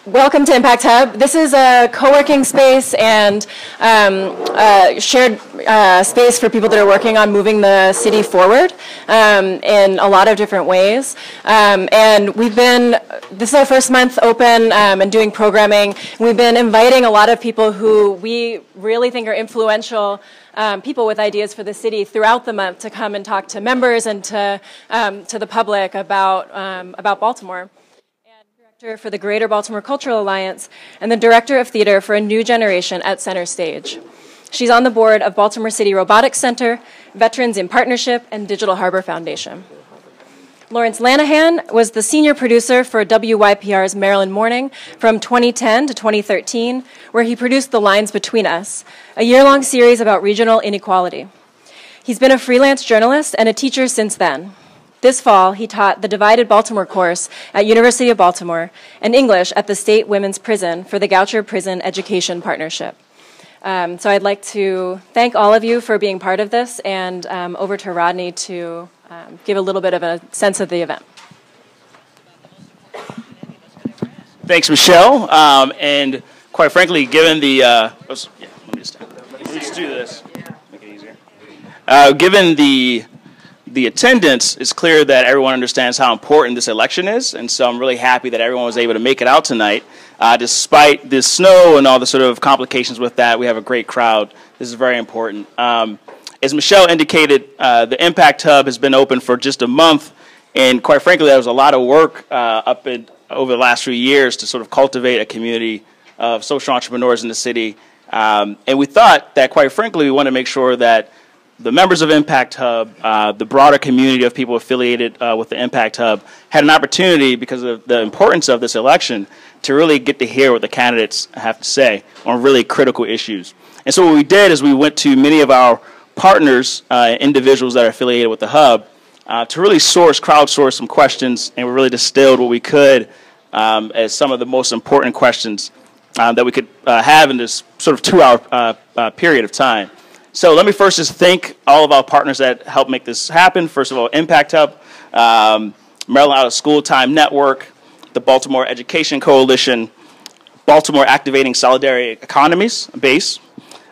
Welcome to Impact Hub. This is a co-working space and shared space for people that are working on moving the city forward in a lot of different ways. And this is our first month open and doing programming. We've been inviting a lot of people who we really think are influential people with ideas for the city throughout the month to come and talk to members and to the public about Baltimore. For the Greater Baltimore Cultural Alliance, and the Director of Theater for A New Generation at Center Stage. She's on the board of Baltimore City Robotics Center, Veterans in Partnership, and Digital Harbor Foundation. Lawrence Lanahan was the senior producer for WYPR's Maryland Morning from 2010 to 2013, where he produced The Lines Between Us, a year-long series about regional inequality. He's been a freelance journalist and a teacher since then. This fall, he taught the Divided Baltimore course at University of Baltimore and English at the State Women's Prison for the Goucher Prison Education Partnership. So I'd like to thank all of you for being part of this, and over to Rodney to give a little bit of a sense of the event. Thanks, Michelle. And quite frankly, given the let me just do this. Make it easier. Given the attendance, it's clear that everyone understands how important this election is, and so I'm really happy that everyone was able to make it out tonight. Despite the snow and all the sort of complications with that, we have a great crowd. This is very important. As Michelle indicated, the Impact Hub has been open for just a month, and quite frankly, there was a lot of work over the last few years to sort of cultivate a community of social entrepreneurs in the city. And we thought that, quite frankly, we want to make sure that the members of Impact Hub, the broader community of people affiliated with the Impact Hub, had an opportunity, because of the importance of this election, to really get to hear what the candidates have to say on really critical issues. And so what we did is we went to many of our partners, individuals that are affiliated with the Hub, to really crowdsource some questions, and we really distilled what we could as some of the most important questions that we could have in this sort of 2-hour period of time. So let me first just thank all of our partners that helped make this happen. First of all, Impact Hub, Maryland Out of School Time Network, the Baltimore Education Coalition, Baltimore Activating Solidarity Economies Base,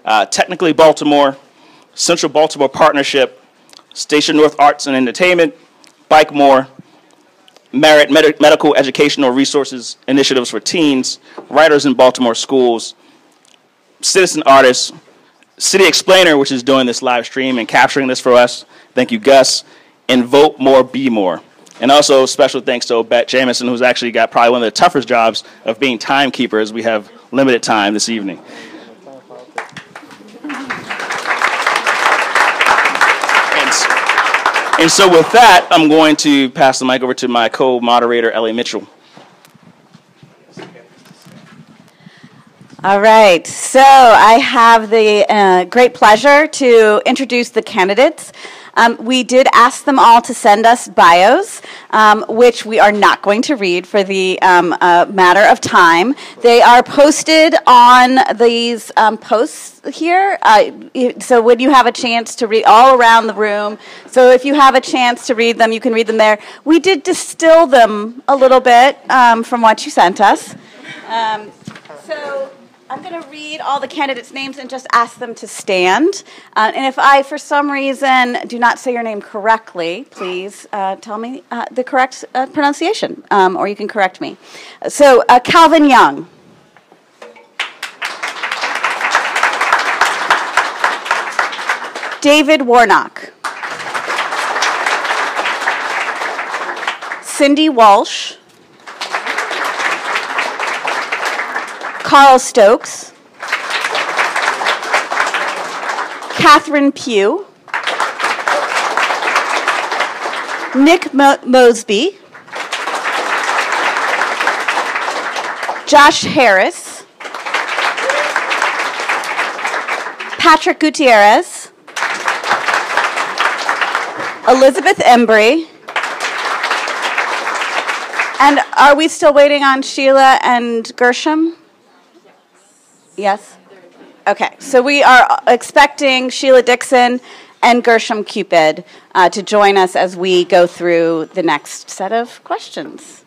Technically Baltimore, Central Baltimore Partnership, Station North Arts and Entertainment, Bike More, Merit Medical Educational Resources Initiatives for Teens, Writers in Baltimore Schools, Citizen Artists, City Explainer, which is doing this live stream and capturing this for us. Thank you, Gus. And Vote More, Be More. And also special thanks to Obette Jamison, who's actually got probably one of the toughest jobs of being timekeeper, as we have limited time this evening. And so with that, I'm going to pass the mic over to my co-moderator, Ellie Mitchell. All right, so I have the great pleasure to introduce the candidates. We did ask them all to send us bios, which we are not going to read for the matter of time. They are posted on these posts here, so when you have a chance to read all around the room, so if you have a chance to read them, you can read them there. We did distill them a little bit from what you sent us. So I'm going to read all the candidates' names and just ask them to stand. And if I, for some reason, do not say your name correctly, please tell me the correct pronunciation, or you can correct me. So, Calvin Young. David Warnock. Cindy Walsh. Carl Stokes, Catherine Pugh, Nick Mosby, Josh Harris, Patrick Gutierrez, Elizabeth Embry, and are we still waiting on Sheila and Gersham? Yes? Okay, so we are expecting Sheila Dixon and Gersham Cupid to join us as we go through the next set of questions.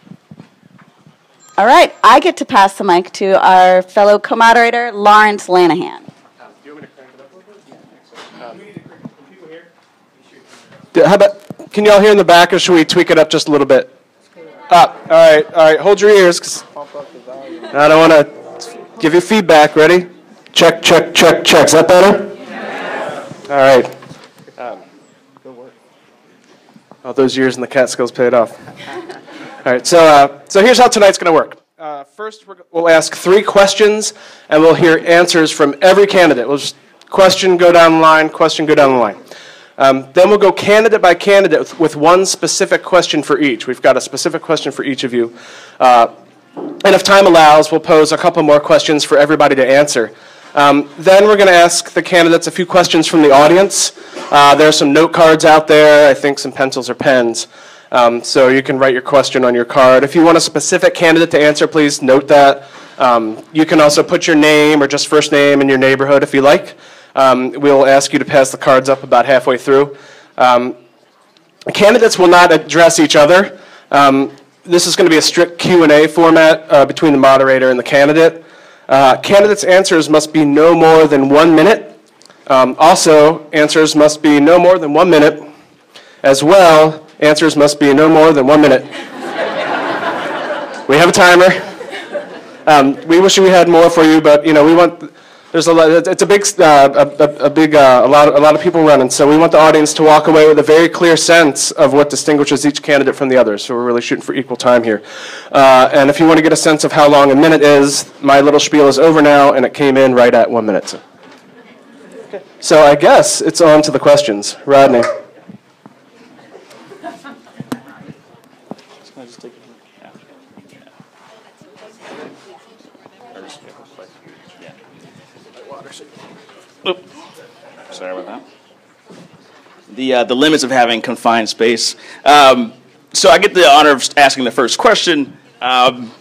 All right, I get to pass the mic to our fellow co-moderator, Lawrence Lanahan. Do you want me to crank it up a little bit? How about, can y'all hear in the back, or should we tweak it up just a little bit? Up. All right. Hold your ears, because I don't want to give you feedback. Ready? Check. Is that better? Yeah. All right. Good work. All those years in the Catskills paid off. All right. So here's how tonight's going to work. First, we'll ask 3 questions, and we'll hear answers from every candidate. We'll just question, go down the line, question, go down the line. Then we'll go candidate by candidate with one specific question for each. We've got a specific question for each of you. And if time allows, we'll pose a couple more questions for everybody to answer. Then we're going to ask the candidates a few questions from the audience. There are some note cards out there, I think some pencils or pens. So you can write your question on your card. If you want a specific candidate to answer, please note that. You can also put your name or just first name and your neighborhood if you like. We'll ask you to pass the cards up about halfway through. Candidates will not address each other. This is going to be a strict Q&A format between the moderator and the candidate. Candidates' answers must be no more than 1 minute. Also, answers must be no more than 1 minute. As well, answers must be no more than 1 minute. We have a timer. We wish we had more for you, but we want. There's a lot. It's a lot of people running, so we want the audience to walk away with a very clear sense of what distinguishes each candidate from the others. So we're really shooting for equal time here. And if you want to get a sense of how long a minute is, my little spiel is over now, and it came in right at 1 minute. So I guess it's on to the questions. Rodney. Oop. Sorry about that. The limits of having confined space. So I get the honor of asking the first question, and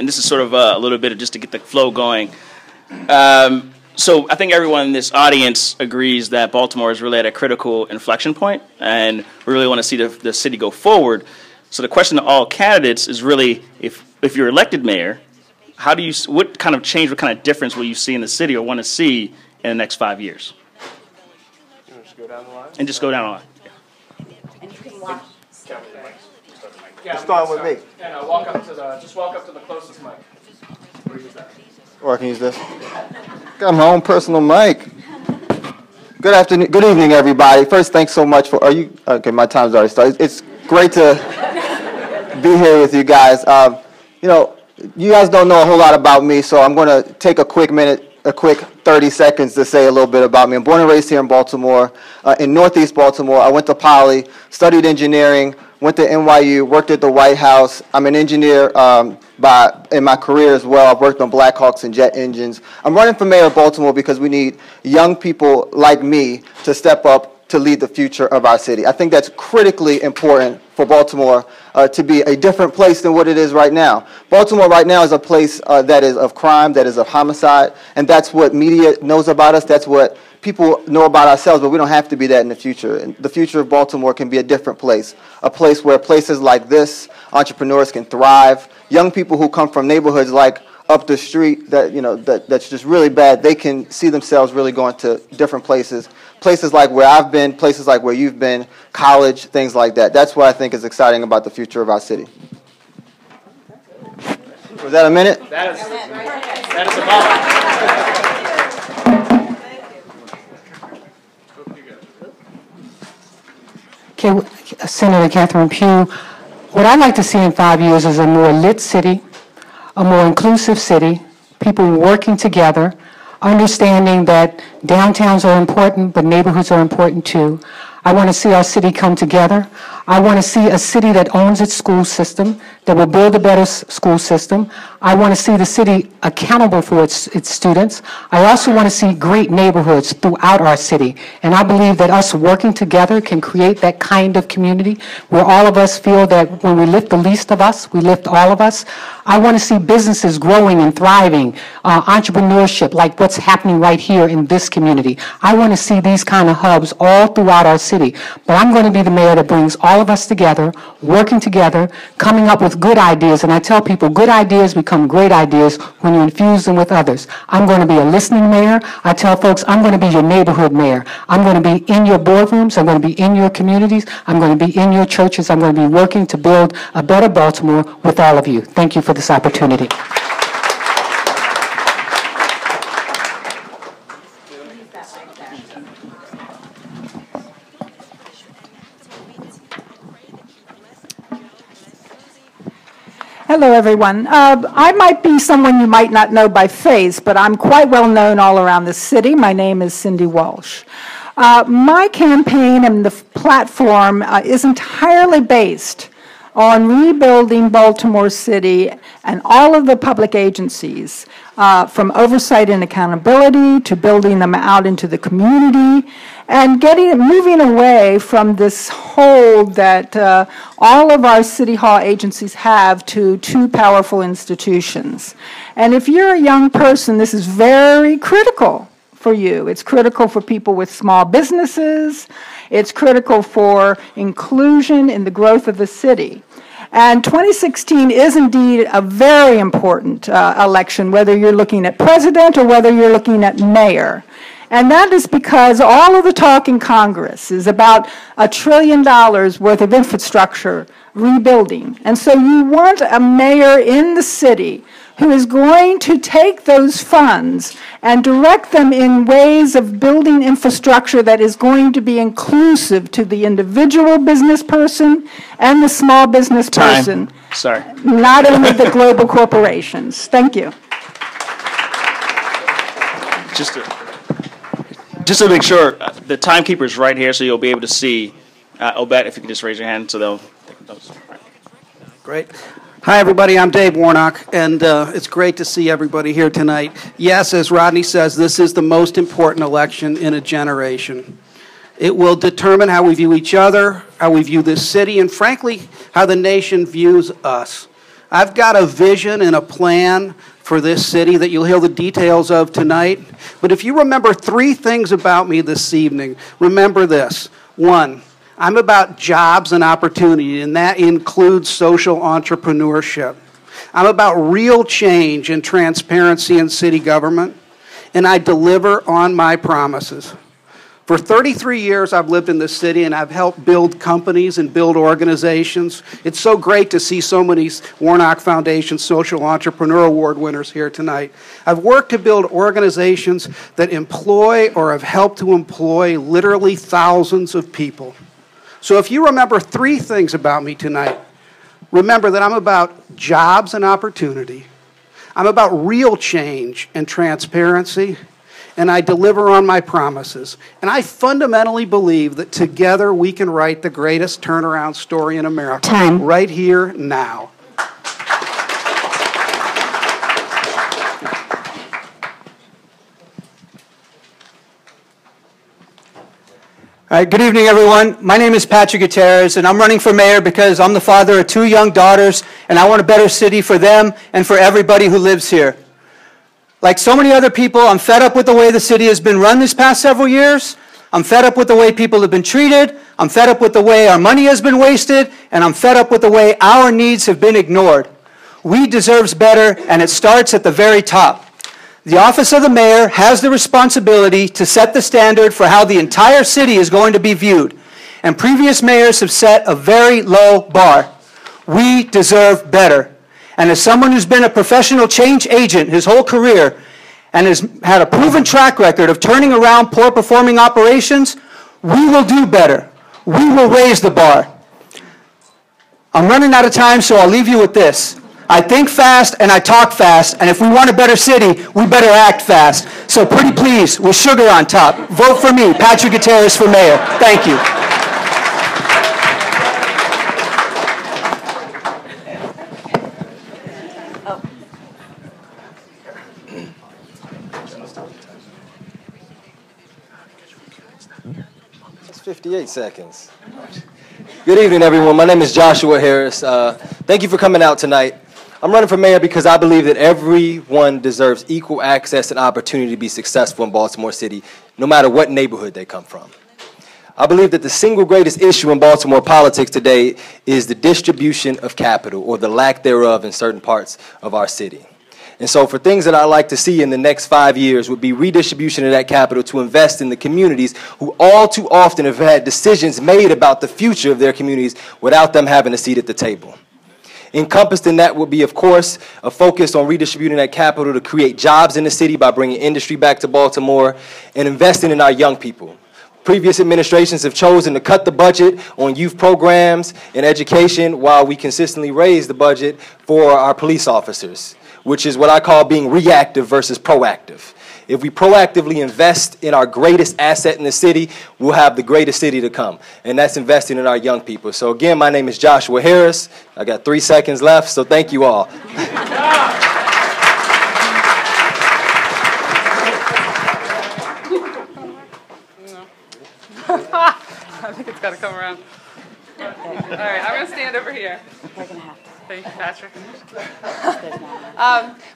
this is sort of a little bit of just to get the flow going. So I think everyone in this audience agrees that Baltimore is really at a critical inflection point, and we really want to see the city go forward. So the question to all candidates is really, if you're elected mayor, what kind of change, what kind of difference will you see in the city or want to see in the next 5 years? You want to just go down the line? And just go down the line. Yeah. And you can watch. Yeah, start with me. And just walk up to the closest mic. Or use that. Or I can use this. Got my own personal mic. Good afternoon. Good evening, everybody. First, thanks so much for. Okay? My time's already started. It's great to be here with you guys. You guys don't know a whole lot about me, so I'm going to take a quick 30 seconds to say a little bit about me. I'm born and raised here in Baltimore, in Northeast Baltimore. I went to Poly, studied engineering, went to NYU, worked at the White House. I'm an engineer in my career as well. I've worked on Blackhawks and jet engines. I'm running for mayor of Baltimore because we need young people like me to step up to lead the future of our city. I think that's critically important for Baltimore to be a different place than what it is right now. Baltimore right now is a place that is of crime, that is of homicide, and that's what media knows about us. That's what people know about ourselves, but we don't have to be that in the future. And the future of Baltimore can be a different place, a place where places like this, entrepreneurs can thrive. Young people who come from neighborhoods like up the street that's just really bad, they can see themselves really going to different places. Places like where I've been, places like where you've been, college, things like that. That's what I think is exciting about the future of our city. Was that a minute? That is a bomb. Okay, Senator Catherine Pugh, what I'd like to see in 5 years is a more lit city, a more inclusive city, people working together, understanding that downtowns are important, but neighborhoods are important too. I want to see our city come together. I want to see a city that owns its school system, that will build a better school system. I want to see the city accountable for its students. I also want to see great neighborhoods throughout our city. And I believe that us working together can create that kind of community where all of us feel that when we lift the least of us, we lift all of us. I want to see businesses growing and thriving, entrepreneurship like what's happening right here in this community. I want to see these kind of hubs all throughout our city. But I'm going to be the mayor that brings all of us together, working together, coming up with good ideas. And I tell people, good ideas become great ideas when you infuse them with others. I'm going to be a listening mayor. I tell folks, I'm going to be your neighborhood mayor. I'm going to be in your boardrooms. I'm going to be in your communities. I'm going to be in your churches. I'm going to be working to build a better Baltimore with all of you. Thank you for this opportunity. Hello, everyone. I might be someone you might not know by face, but I'm quite well known all around the city. My name is Cindy Walsh. My campaign and the platform is entirely based on rebuilding Baltimore City and all of the public agencies, from oversight and accountability to building them out into the community and moving away from this hold that all of our City Hall agencies have to two powerful institutions. And if you're a young person, this is very critical for you. It's critical for people with small businesses. It's critical for inclusion in the growth of the city. And 2016 is indeed a very important election, whether you're looking at president or whether you're looking at mayor. And that is because all of the talk in Congress is about $1 trillion worth of infrastructure rebuilding. And so you want a mayor in the city who is going to take those funds and direct them in ways of building infrastructure that is going to be inclusive to the individual business person and the small business person. Sorry. Not only the global corporations. Thank you. Just to make sure, the timekeeper's right here, so you'll be able to see. Obet, if you could just raise your hand, so they'll take those. Great. Hi, everybody. I'm Dave Warnock, and it's great to see everybody here tonight. Yes, as Rodney says, this is the most important election in a generation. It will determine how we view each other, how we view this city, and frankly, how the nation views us. I've got a vision and a plan for this city that you'll hear the details of tonight. But if you remember 3 things about me this evening, remember this. 1, I'm about jobs and opportunity, and that includes social entrepreneurship. I'm about real change and transparency in city government, and I deliver on my promises. For 33 years, I've lived in this city, and I've helped build companies and build organizations. It's so great to see so many Warnock Foundation Social Entrepreneur Award winners here tonight. I've worked to build organizations that employ or have helped to employ literally thousands of people. So if you remember 3 things about me tonight, remember that I'm about jobs and opportunity. I'm about real change and transparency. And I deliver on my promises. And I fundamentally believe that together we can write the greatest turnaround story in America. Time. Right here, now. All right, good evening, everyone. My name is Patrick Gutierrez, and I'm running for mayor because I'm the father of 2 young daughters, and I want a better city for them and for everybody who lives here. Like so many other people, I'm fed up with the way the city has been run these past several years. I'm fed up with the way people have been treated. I'm fed up with the way our money has been wasted. And I'm fed up with the way our needs have been ignored. We deserve better, and it starts at the very top. The office of the mayor has the responsibility to set the standard for how the entire city is going to be viewed. And previous mayors have set a very low bar. We deserve better. And as someone who's been a professional change agent his whole career and has had a proven track record of turning around poor performing operations, we will do better. We will raise the bar. I'm running out of time, so I'll leave you with this. I think fast and I talk fast, and if we want a better city, we better act fast. So pretty please, with sugar on top, vote for me, Patrick Gutierrez, for mayor. Thank you. 58 seconds. Good evening, everyone. My name is Joshua Harris. Thank you for coming out tonight. I'm running for mayor because I believe that everyone deserves equal access and opportunity to be successful in Baltimore City, no matter what neighborhood they come from. I believe that the single greatest issue in Baltimore politics today is the distribution of capital, or the lack thereof in certain parts of our city. And so for things that I'd like to see in the next 5 years would be redistribution of that capital to invest in the communities who all too often have had decisions made about the future of their communities without them having a seat at the table. Encompassed in that would be, of course, a focus on redistributing that capital to create jobs in the city by bringing industry back to Baltimore and investing in our young people. Previous administrations have chosen to cut the budget on youth programs and education while we consistently raise the budget for our police officers, which is what I call being reactive versus proactive. If we proactively invest in our greatest asset in the city, we'll have the greatest city to come, and that's investing in our young people. So again, my name is Joshua Harris. I got 3 seconds left, so thank you all. I think it's got to come around. All right, I'm going to stand over here. We're going to have to. Thank you, Patrick.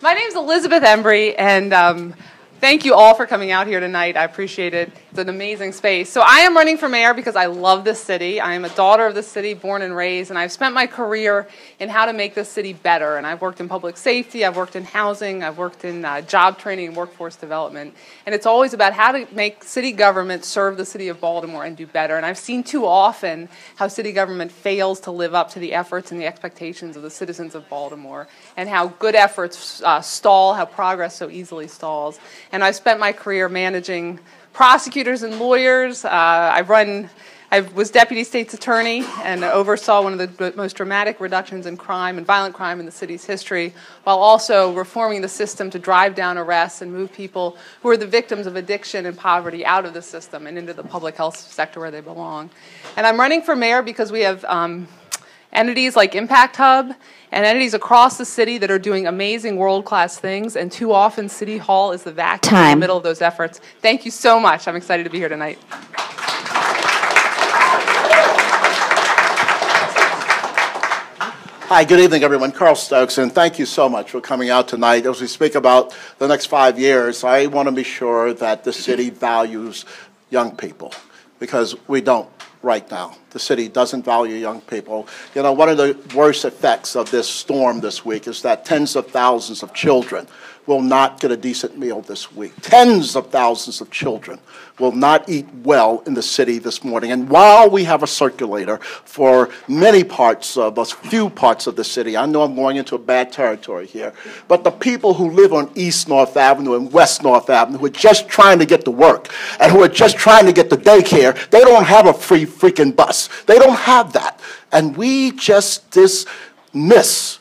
My name's Elizabeth Embry, and thank you all for coming out here tonight. I appreciate it. It's an amazing space. So I am running for mayor because I love this city. I am a daughter of this city, born and raised, and I've spent my career in how to make this city better. And I've worked in public safety, I've worked in housing, I've worked in job training and workforce development. And it's always about how to make city government serve the city of Baltimore and do better. And I've seen too often how city government fails to live up to the efforts and the expectations of the citizens of Baltimore, and how good efforts stall, how progress so easily stalls. And I've spent my career managing prosecutors and lawyers. I was deputy state's attorney and oversaw one of the most dramatic reductions in crime and violent crime in the city's history, while also reforming the system to drive down arrests and move people who are the victims of addiction and poverty out of the system and into the public health sector where they belong. And I'm running for mayor because we have entities like Impact Hub and entities across the city that are doing amazing world-class things, and too often City Hall is the vacuum in the middle of those efforts. Thank you so much. I'm excited to be here tonight. Hi, good evening, everyone. Carl Stokes, and thank you so much for coming out tonight. As we speak about the next 5 years, I want to be sure that the city values young people, because we don't right now. The city doesn't value young people. You know, one of the worst effects of this storm this week is that tens of thousands of children will not get a decent meal this week. Tens of thousands of children will not eat well in the city this morning. And while we have a circulator for many parts of, a few parts of the city, I know I'm going into a bad territory here, but the people who live on East North Avenue and West North Avenue who are just trying to get to work and who are just trying to get to daycare, they don't have a free freaking bus. They don't have that. And we just dismiss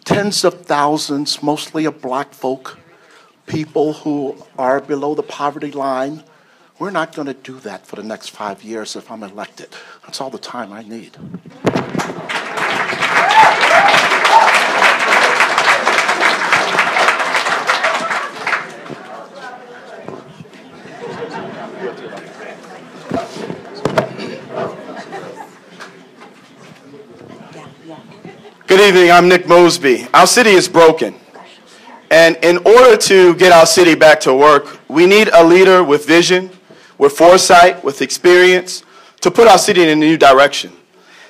tens of thousands, mostly of black folk, people who are below the poverty line. We're not going to do that for the next 5 years if I'm elected. That's all the time I need. Good evening, I'm Nick Mosby. Our city is broken. And in order to get our city back to work, we need a leader with vision, with foresight, with experience, to put our city in a new direction.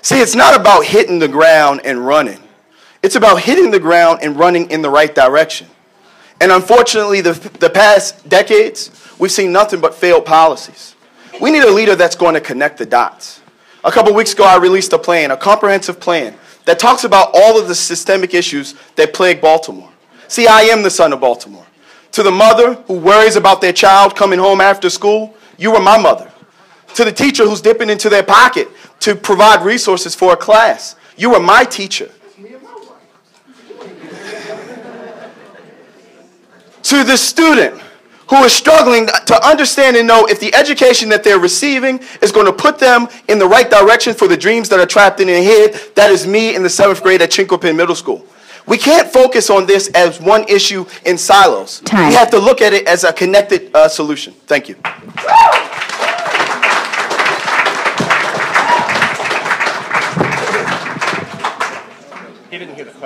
See, it's not about hitting the ground and running. It's about hitting the ground and running in the right direction. And unfortunately, the past decades, we've seen nothing but failed policies. We need a leader that's going to connect the dots. A couple weeks ago, I released a plan, a comprehensive plan, that talks about all of the systemic issues that plague Baltimore. See, I am the son of Baltimore. To the mother who worries about their child coming home after school, you were my mother. To the teacher who's dipping into their pocket to provide resources for a class, you were my teacher. To the student who is struggling to understand and know if the education that they're receiving is going to put them in the right direction for the dreams that are trapped in their head. That is me in the 7th grade at Chinquapin Middle School. We can't focus on this as one issue in silos. We have to look at it as a connected solution. Thank you.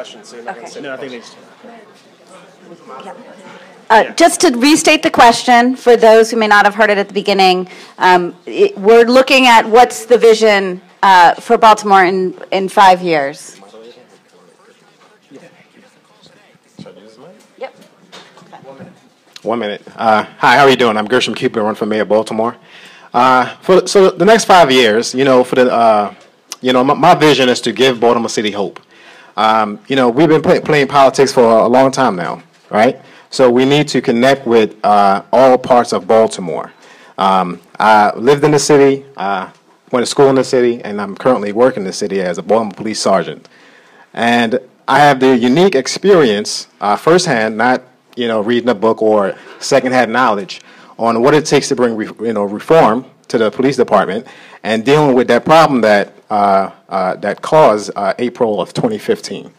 questions, so you're not going to say no, I think they just... Just to restate the question, for those who may not have heard it at the beginning, we're looking at what's the vision for Baltimore in 5 years. Yep. 1 minute. Hi, how are you doing? I'm Gersham Cupid, I run for Mayor of Baltimore. So the next 5 years, my vision is to give Baltimore City hope. We've been playing politics for a long time now, right? So we need to connect with all parts of Baltimore. I lived in the city, went to school in the city, and I'm currently working in the city as a Baltimore police sergeant. And I have the unique experience firsthand, not reading a book or secondhand knowledge on what it takes to bring reform to the police department and dealing with that problem that that caused April of 2015.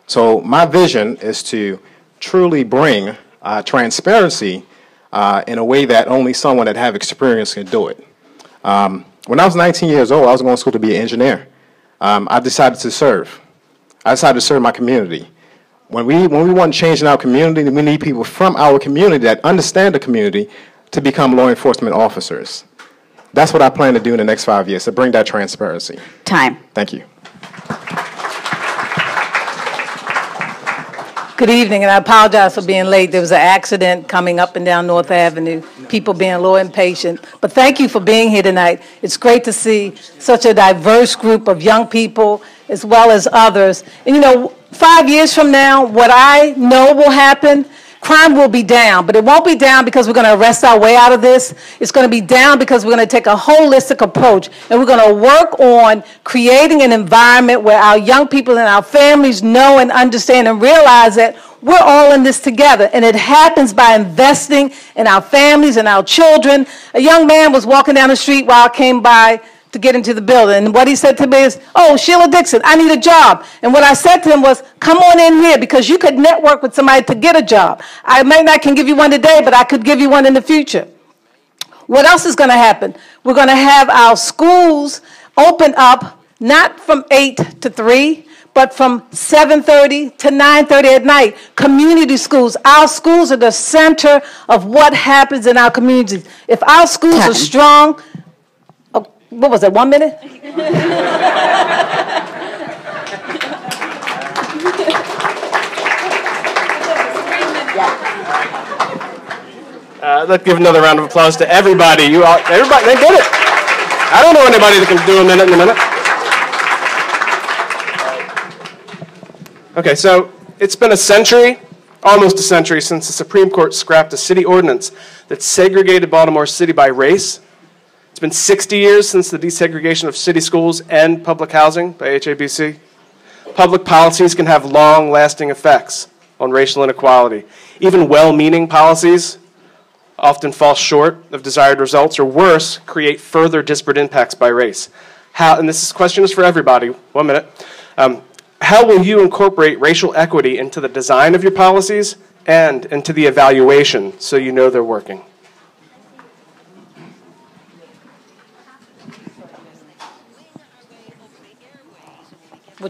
So my vision is to truly bring transparency in a way that only someone that have experience can do it. When I was 19 years old, I was going to school to be an engineer. I decided to serve. I decided to serve my community. When we want change in our community, we need people from our community that understand the community to become law enforcement officers. That's what I plan to do in the next 5 years, to bring that transparency. Time. Thank you. Good evening, and I apologize for being late. There was an accident coming up and down North Avenue, people being a little impatient. But thank you for being here tonight. It's great to see such a diverse group of young people as well as others. And 5 years from now, what I know will happen, crime will be down, but it won't be down because we're going to arrest our way out of this. It's going to be down because we're going to take a holistic approach, and we're going to work on creating an environment where our young people and our families know and understand and realize that we're all in this together, and it happens by investing in our families and our children. A young man was walking down the street while I came by to get into the building. And what he said to me is, "Oh, Sheila Dixon, I need a job." And what I said to him was, "Come on in here, because you could network with somebody to get a job. I may not can give you one today, but I could give you one in the future." What else is going to happen? We're going to have our schools open up, not from 8 to 3, but from 7:30 to 9:30 at night. Community schools. Our schools are the center of what happens in our communities. If our schools are strong, what was that, 1 minute? Let's give another round of applause to everybody. Everybody, they did it. I don't know anybody that can do a minute in a minute. Okay, so it's been a century, almost a century, since the Supreme Court scrapped a city ordinance that segregated Baltimore City by race. It's been 60 years since the desegregation of city schools and public housing by HABC. Public policies can have long-lasting effects on racial inequality. Even well-meaning policies often fall short of desired results, or worse, create further disparate impacts by race. And this question is for everybody. 1 minute. How will you incorporate racial equity into the design of your policies and into the evaluation so you know they're working?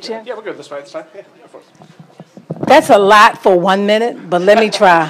Yeah, we're good this way. Yeah, go for it. That's a lot for 1 minute, but let me try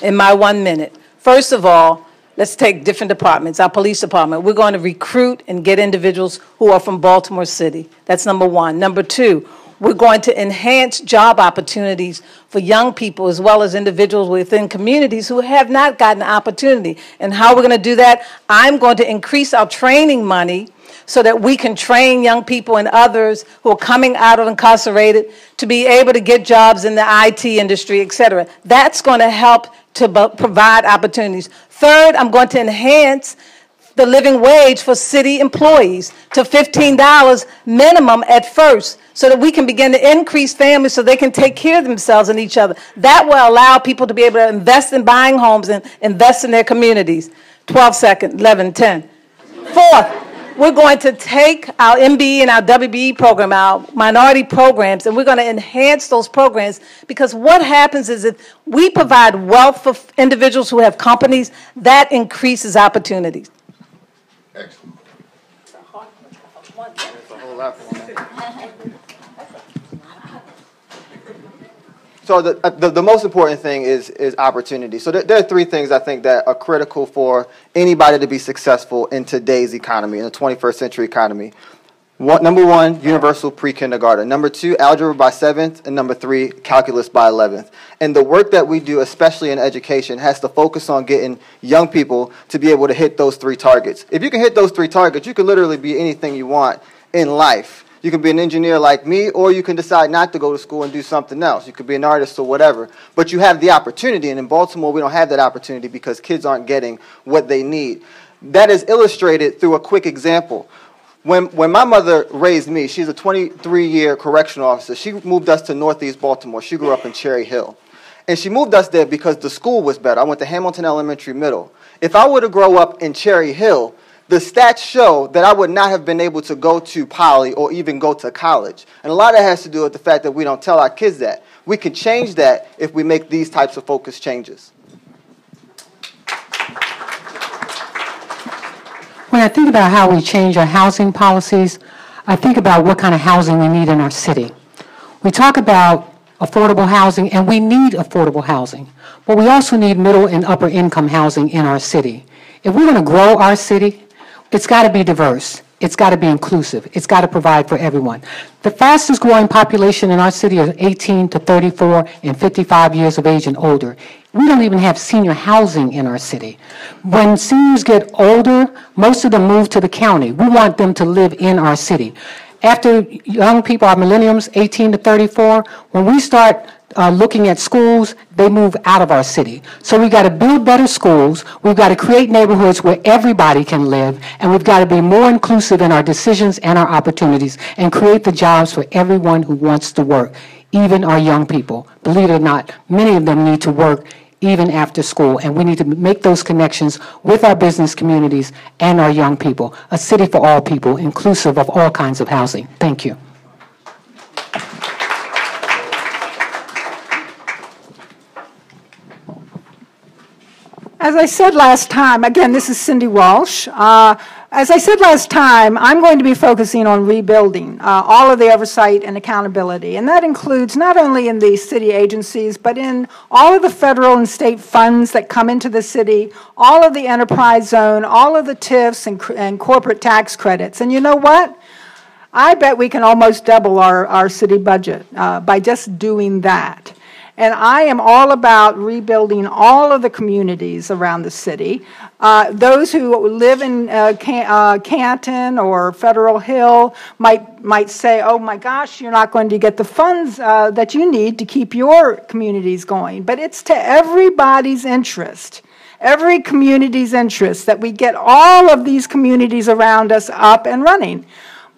in my 1 minute. First of all, let's take different departments. Our police department, we're going to recruit and get individuals who are from Baltimore City. That's number one. Number two, we're going to enhance job opportunities for young people as well as individuals within communities who have not gotten an opportunity. And how we're going to do that, I'm going to increase our training money so that we can train young people and others who are coming out of incarcerated to be able to get jobs in the IT industry, et cetera. That's going to help to provide opportunities. Third, I'm going to enhance the living wage for city employees to $15 minimum at first, so that we can begin to increase families so they can take care of themselves and each other. That will allow people to be able to invest in buying homes and invest in their communities. 12 seconds, 11, 10. Fourth, we're going to take our MBE and our WBE program, our minority programs, and we're going to enhance those programs, because what happens is if we provide wealth for individuals who have companies, that increases opportunities. Excellent. That's a whole lot for me. So the most important thing is opportunity. So there are three things I think that are critical for anybody to be successful in today's economy, in the 21st century economy. Number one, universal pre-kindergarten. Number two, algebra by 7th. And number three, calculus by 11th. And the work that we do, especially in education, has to focus on getting young people to be able to hit those three targets. If you can hit those three targets, you can literally be anything you want in life. You can be an engineer like me, or you can decide not to go to school and do something else. You could be an artist or whatever. But you have the opportunity, and in Baltimore, we don't have that opportunity because kids aren't getting what they need. That is illustrated through a quick example. When my mother raised me, she's a 23-year correctional officer. She moved us to Northeast Baltimore. She grew up in Cherry Hill. And she moved us there because the school was better. I went to Hamilton Elementary Middle. If I were to grow up in Cherry Hill, the stats show that I would not have been able to go to Poly or even go to college. And a lot of that has to do with the fact that we don't tell our kids that. We can change that if we make these types of focused changes. When I think about how we change our housing policies, I think about what kind of housing we need in our city. We talk about affordable housing, and we need affordable housing, but we also need middle and upper income housing in our city. If we're going to grow our city, it's got to be diverse. It's got to be inclusive. It's got to provide for everyone. The fastest growing population in our city is 18 to 34 and 55 years of age and older. We don't even have senior housing in our city. When seniors get older, most of them move to the county. We want them to live in our city. After young people, our millennials, 18 to 34, when we start looking at schools, they move out of our city. So we've got to build better schools, we've got to create neighborhoods where everybody can live, and we've got to be more inclusive in our decisions and our opportunities and create the jobs for everyone who wants to work, even our young people. Believe it or not, many of them need to work even after school, and we need to make those connections with our business communities and our young people. A city for all people, inclusive of all kinds of housing. Thank you. As I said last time, again, this is Cindy Walsh. As I said last time, I'm going to be focusing on rebuilding all of the oversight and accountability. And that includes not only in the city agencies, but in all of the federal and state funds that come into the city, all of the enterprise zone, all of the TIFs and corporate tax credits. And you know what? I bet we can almost double our city budget by just doing that. And I am all about rebuilding all of the communities around the city. Those who live in Canton or Federal Hill might say, oh my gosh, you're not going to get the funds that you need to keep your communities going. But it's to everybody's interest, every community's interest, that we get all of these communities around us up and running.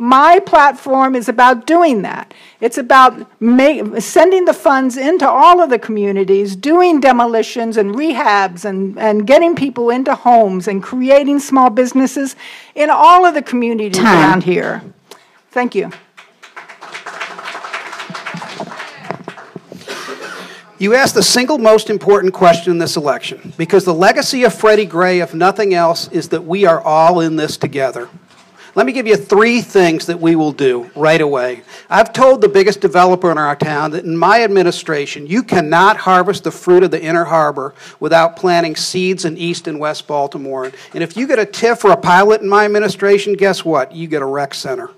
My platform is about doing that. It's about sending the funds into all of the communities, doing demolitions and rehabs and getting people into homes and creating small businesses in all of the communities around here. Thank you. You asked the single most important question in this election, because the legacy of Freddie Gray, if nothing else, is that we are all in this together. Let me give you 3 things that we will do right away. I've told the biggest developer in our town that in my administration, you cannot harvest the fruit of the Inner Harbor without planting seeds in East and West Baltimore. And if you get a TIF or a pilot in my administration, guess what? You get a rec center.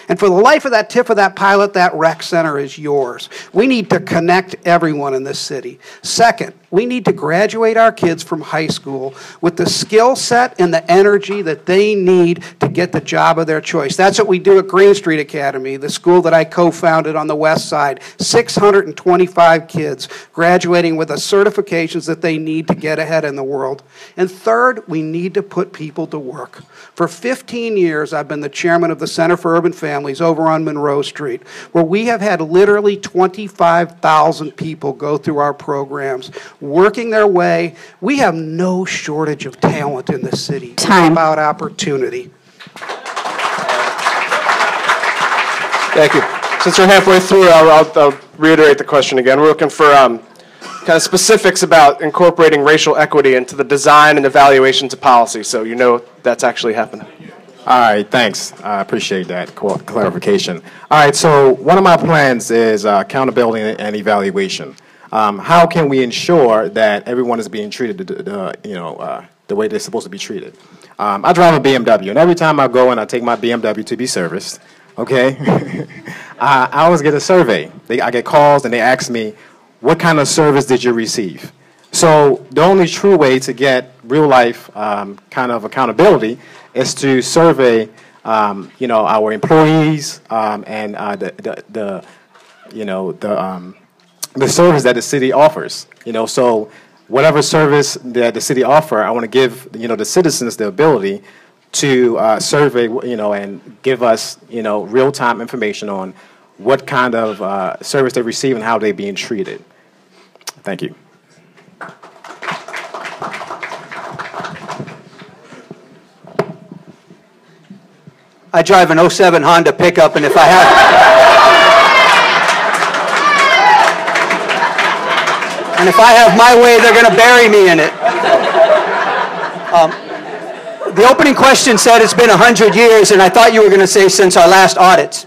And for the life of that TIF or that pilot, that rec center is yours. We need to connect everyone in this city. Second, we need to graduate our kids from high school with the skill set and the energy that they need to get the job of their choice. That's what we do at Green Street Academy, the school that I co-founded on the west side. 625 kids graduating with the certifications that they need to get ahead in the world. And third, we need to put people to work. For 15 years, I've been the chairman of the Center for Urban Families over on Monroe Street, where we have had literally 25,000 people go through our programs, working their way. We have no shortage of talent in the city. Time. It's about opportunity. Thank you. Since we're halfway through, I'll reiterate the question again. We're looking for kind of specifics about incorporating racial equity into the design and evaluations of policy, so you know that's actually happening. All right, thanks. I appreciate that clarification. All right, so one of my plans is accountability and evaluation. How can we ensure that everyone is being treated, the way they're supposed to be treated? I drive a BMW, and every time I go and I take my BMW to be serviced, okay, I always get a survey. I get calls and they ask me, what kind of service did you receive? So the only true way to get real life kind of accountability is to survey, our employees and the service that the city offers. So whatever service that the city offer, I want to give the citizens the ability to survey, and give us real time information on what kind of service they receive and how they're being treated. Thank you. I drive an 07 Honda pickup, and if I have... and if I have my way, they're going to bury me in it. The opening question said it's been 100 years, and I thought you were going to say since our last audits.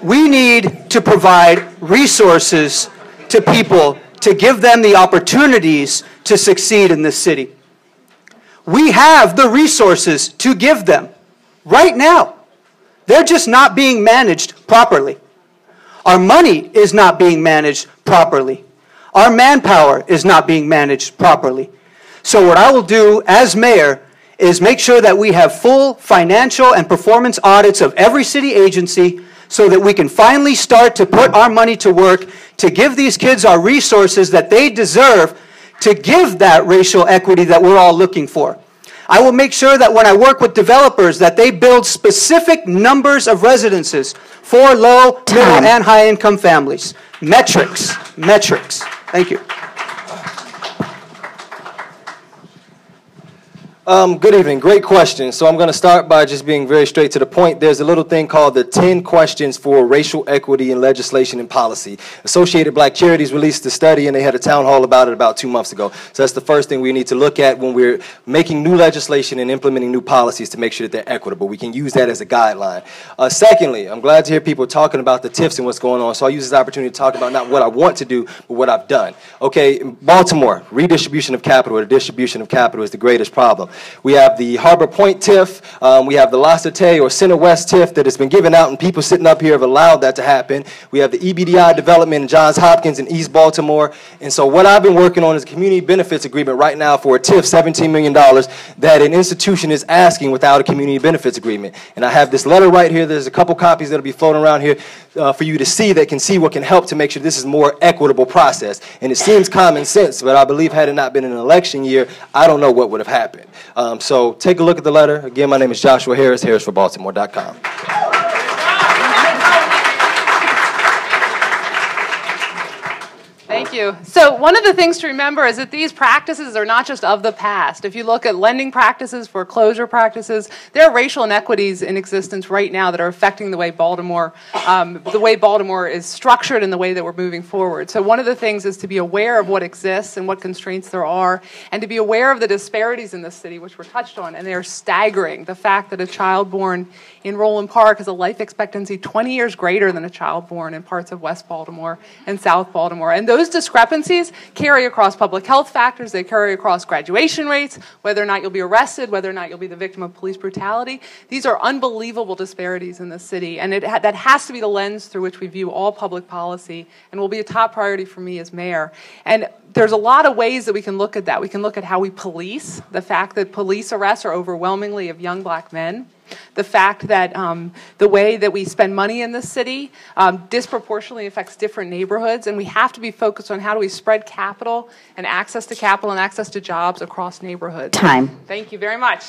We need to provide resources to people to give them the opportunities to succeed in this city. We have the resources to give them right now. They're just not being managed properly. Our money is not being managed properly. Our manpower is not being managed properly. So what I will do as mayor is make sure that we have full financial and performance audits of every city agency so that we can finally start to put our money to work to give these kids our resources that they deserve to give that racial equity that we're all looking for. I will make sure that when I work with developers that they build specific numbers of residences for low, middle, and high income families. Metrics. Thank you. Good evening. Great question. So I'm going to start by just being very straight to the point. There's a little thing called the 10 questions for racial equity in legislation and policy. Associated Black Charities released a study, and they had a town hall about it about 2 months ago. So that's the first thing we need to look at when we're making new legislation and implementing new policies to make sure that they're equitable. We can use that as a guideline. Secondly, I'm glad to hear people talking about the TIFs and what's going on. So I'll use this opportunity to talk about not what I want to do, but what I've done. Okay, Baltimore, redistribution of capital, or the distribution of capital is the greatest problem. We have the Harbor Point TIF. We have the La Cité or Center West TIF that has been given out, and people sitting up here have allowed that to happen. We have the EBDI development in Johns Hopkins and East Baltimore. And so what I've been working on is a community benefits agreement right now for a TIF, $17 million, that an institution is asking without a community benefits agreement. And I have this letter right here. There's a couple copies that will be floating around here for you to see that can see what can help to make sure this is a more equitable process. And it seems common sense, but I believe had it not been an election year, I don't know what would have happened. So take a look at the letter. Again, my name is Joshua Harris, harrisforbaltimore.com. Thank you. So one of the things to remember is that these practices are not just of the past. If you look at lending practices, foreclosure practices, there are racial inequities in existence right now that are affecting the way Baltimore is structured and the way that we're moving forward. So one of the things is to be aware of what exists and what constraints there are, and to be aware of the disparities in the city, which were touched on, and they are staggering. The fact that a child born in Roland Park has a life expectancy 20 years greater than a child born in parts of West Baltimore and South Baltimore. And those discrepancies carry across public health factors, they carry across graduation rates, whether or not you'll be arrested, whether or not you'll be the victim of police brutality. These are unbelievable disparities in the city, and that has to be the lens through which we view all public policy, and will be a top priority for me as mayor. And there's a lot of ways that we can look at that. We can look at how we police, the fact that police arrests are overwhelmingly of young black men, the fact that the way that we spend money in this city disproportionately affects different neighborhoods, and we have to be focused on how do we spread capital and access to jobs across neighborhoods. Time. Thank you very much.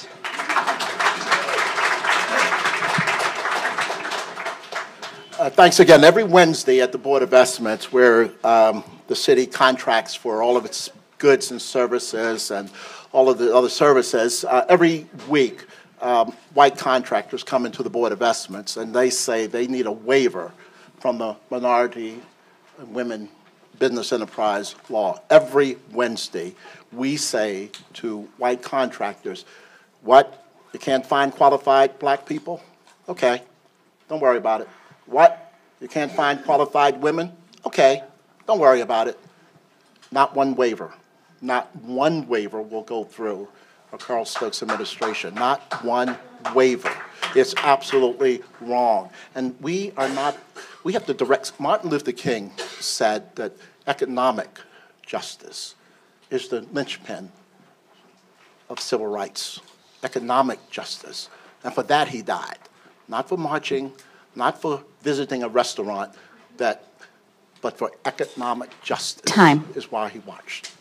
Thanks again. Every Wednesday at the Board of Estimates, where the city contracts for all of its goods and services and all of the other services, every week white contractors come into the Board of Estimates and they say they need a waiver from the Minority and Women Business Enterprise Law. Every Wednesday we say to white contractors, what, you can't find qualified black people? Okay, don't worry about it. What, you can't find qualified women? Okay, don't worry about it. Not one waiver. Not one waiver will go through a Carl Stokes administration. Not one waiver. It's absolutely wrong. And we have to direct, Martin Luther King said that economic justice is the linchpin of civil rights. Economic justice. And for that he died. Not for marching, not for visiting a restaurant, but for economic justice. Time. Is why he marched.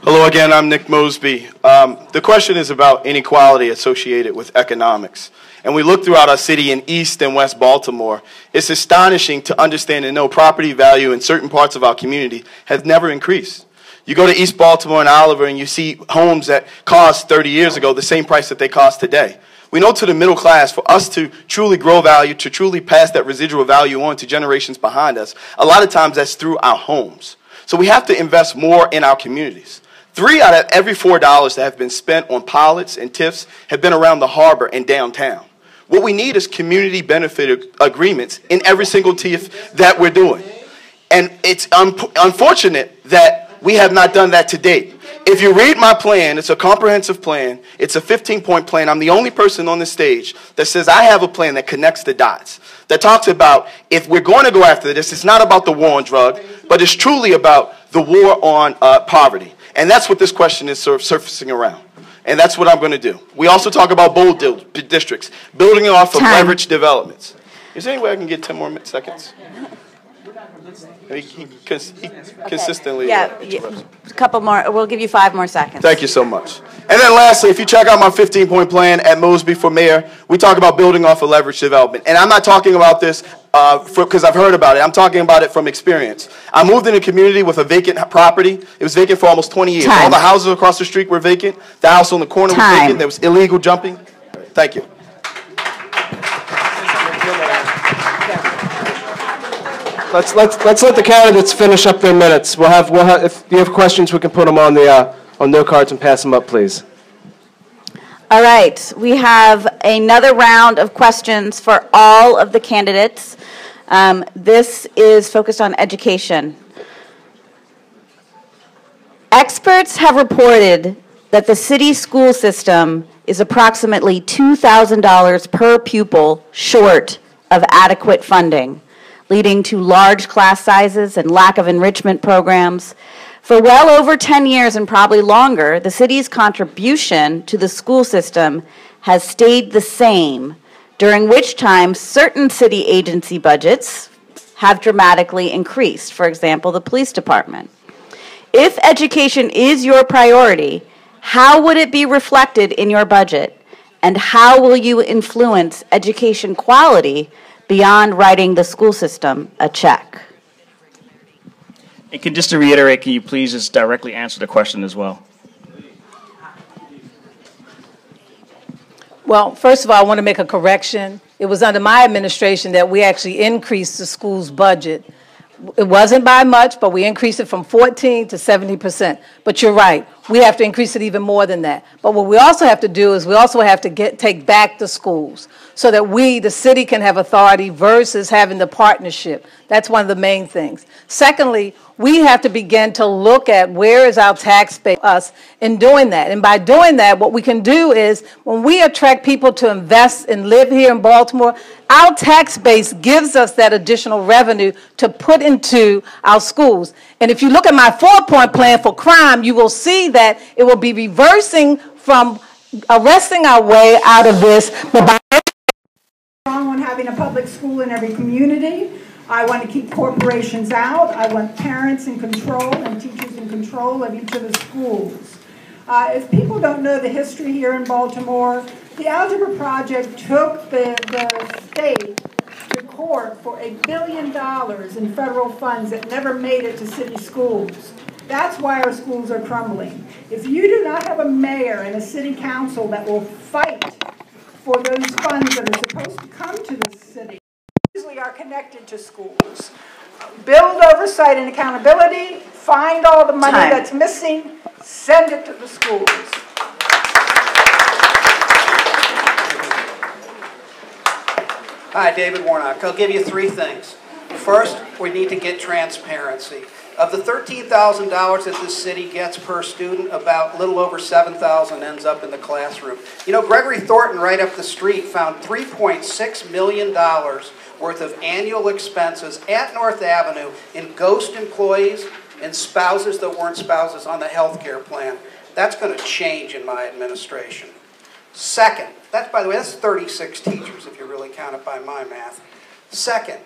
Hello again, I'm Nick Mosby. The question is about inequality associated with economics. And we look throughout our city in East and West Baltimore. It's astonishing to understand and know property value in certain parts of our community has never increased. You go to East Baltimore and Oliver and you see homes that cost 30 years ago the same price that they cost today. We know to the middle class, for us to truly grow value, to truly pass that residual value on to generations behind us, a lot of times that's through our homes. So we have to invest more in our communities. 3 out of every $4 that have been spent on pilots and TIFs have been around the harbor and downtown. What we need is community benefit agreements in every single TIF that we're doing. And it's unfortunate that we have not done that to date. If you read my plan, it's a comprehensive plan. It's a 15-point plan. I'm the only person on the stage that says I have a plan that connects the dots, that talks about if we're going to go after this, it's not about the war on drug, but it's truly about the war on poverty. And that's what this question is sort of surfacing around. And that's what I'm going to do. We also talk about bold districts, building off of leveraged developments. Is there any way I can get 10 more seconds? He consistently. Yeah, a couple more. We'll give you 5 more seconds. Thank you so much. And then lastly, if you check out my 15-point plan at Mosby for mayor, we talk about building off of leveraged development. And I'm not talking about this because I've heard about it. I'm talking about it from experience. I moved in a community with a vacant property. It was vacant for almost 20 years. All the houses across the street were vacant. The house on the corner was vacant. There was illegal jumping. Thank you. Let's let the candidates finish up their minutes. We'll have if you have questions, we can put them on the on note cards and pass them up, please. All right, we have another round of questions for all of the candidates. This is focused on education. Experts have reported that the city school system is approximately $2,000 per pupil short of adequate funding, leading to large class sizes and lack of enrichment programs. For well over 10 years and probably longer, the city's contribution to the school system has stayed the same, during which time certain city agency budgets have dramatically increased, for example, the police department. If education is your priority, how would it be reflected in your budget? And how will you influence education quality beyond writing the school system a check? And just to reiterate, can you please just directly answer the question as well? Well, first of all, I want to make a correction. It was under my administration that we actually increased the school's budget. It wasn't by much, but we increased it from 14 to 70%. But you're right, we have to increase it even more than that. But what we also have to do is we also have to take back the schools so that we, the city, can have authority versus having the partnership. That's one of the main things. Secondly, we have to begin to look at where is our tax base us in doing that. And by doing that, what we can do is when we attract people to invest and live here in Baltimore, our tax base gives us that additional revenue to put into our schools. And if you look at my 4-point plan for crime, you will see that it will be reversing from arresting our way out of this. But by strong on having a public school in every community. I want to keep corporations out. I want parents in control and teachers in control of each of the schools. If people don't know the history here in Baltimore, the Algebra Project took the state to court for $1 billion in federal funds that never made it to city schools. That's why our schools are crumbling. If you do not have a mayor and a city council that will fight for those funds that are supposed to come to the city, usually are connected to schools. Build oversight and accountability, find all the money that's missing, send it to the schools. Hi, David Warnock. I'll give you three things. First, we need to get transparency. Of the $13,000 that this city gets per student, about a little over $7,000 ends up in the classroom. You know, Gregory Thornton right up the street found $3.6 million worth of annual expenses at North Avenue in ghost employees and spouses that weren't spouses on the health care plan. That's going to change in my administration. Second, by the way, that's 36 teachers if you really count it by my math. Second,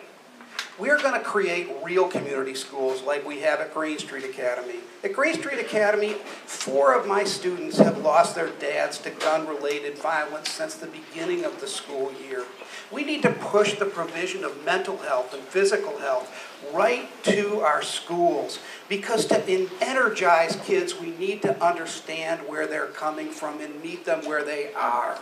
we're going to create real community schools like we have at Green Street Academy. At Green Street Academy, 4 of my students have lost their dads to gun-related violence since the beginning of the school year. We need to push the provision of mental health and physical health right to our schools, because to energize kids, we need to understand where they're coming from and meet them where they are.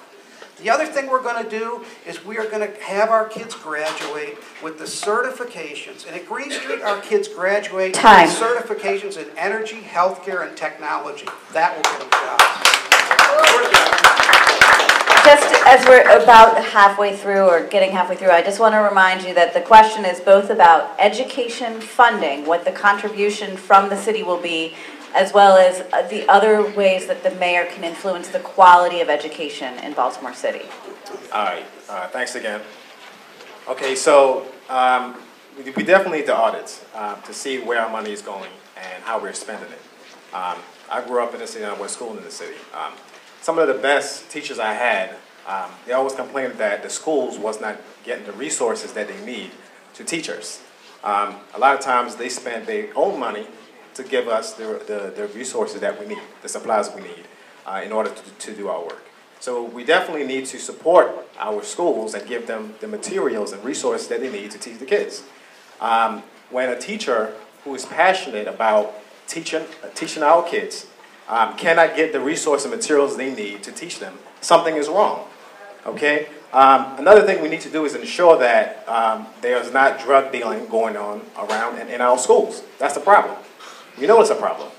The other thing we're going to do is we are going to have our kids graduate with the certifications. And at Green Street, our kids graduate with certifications in energy, healthcare, and technology. That will get them jobs. Just as we're about halfway through or getting halfway through, I just want to remind you that the question is both about education funding, what the contribution from the city will be, as well as the other ways that the mayor can influence the quality of education in Baltimore City. All right, thanks again. Okay, so we definitely need the audits to see where our money is going and how we're spending it. I grew up in the city and I went to school in the city. Some of the best teachers I had, they always complained that the schools was not getting the resources that they need to teach us. A lot of times they spend their own money to give us the resources that we need, the supplies we need in order to do our work. So we definitely need to support our schools and give them the materials and resources that they need to teach the kids. When a teacher who is passionate about teaching our kids cannot get the resources and materials they need to teach them, something is wrong, okay? Another thing we need to do is ensure that there's not drug dealing going on around in our schools. That's the problem. We know it's a problem,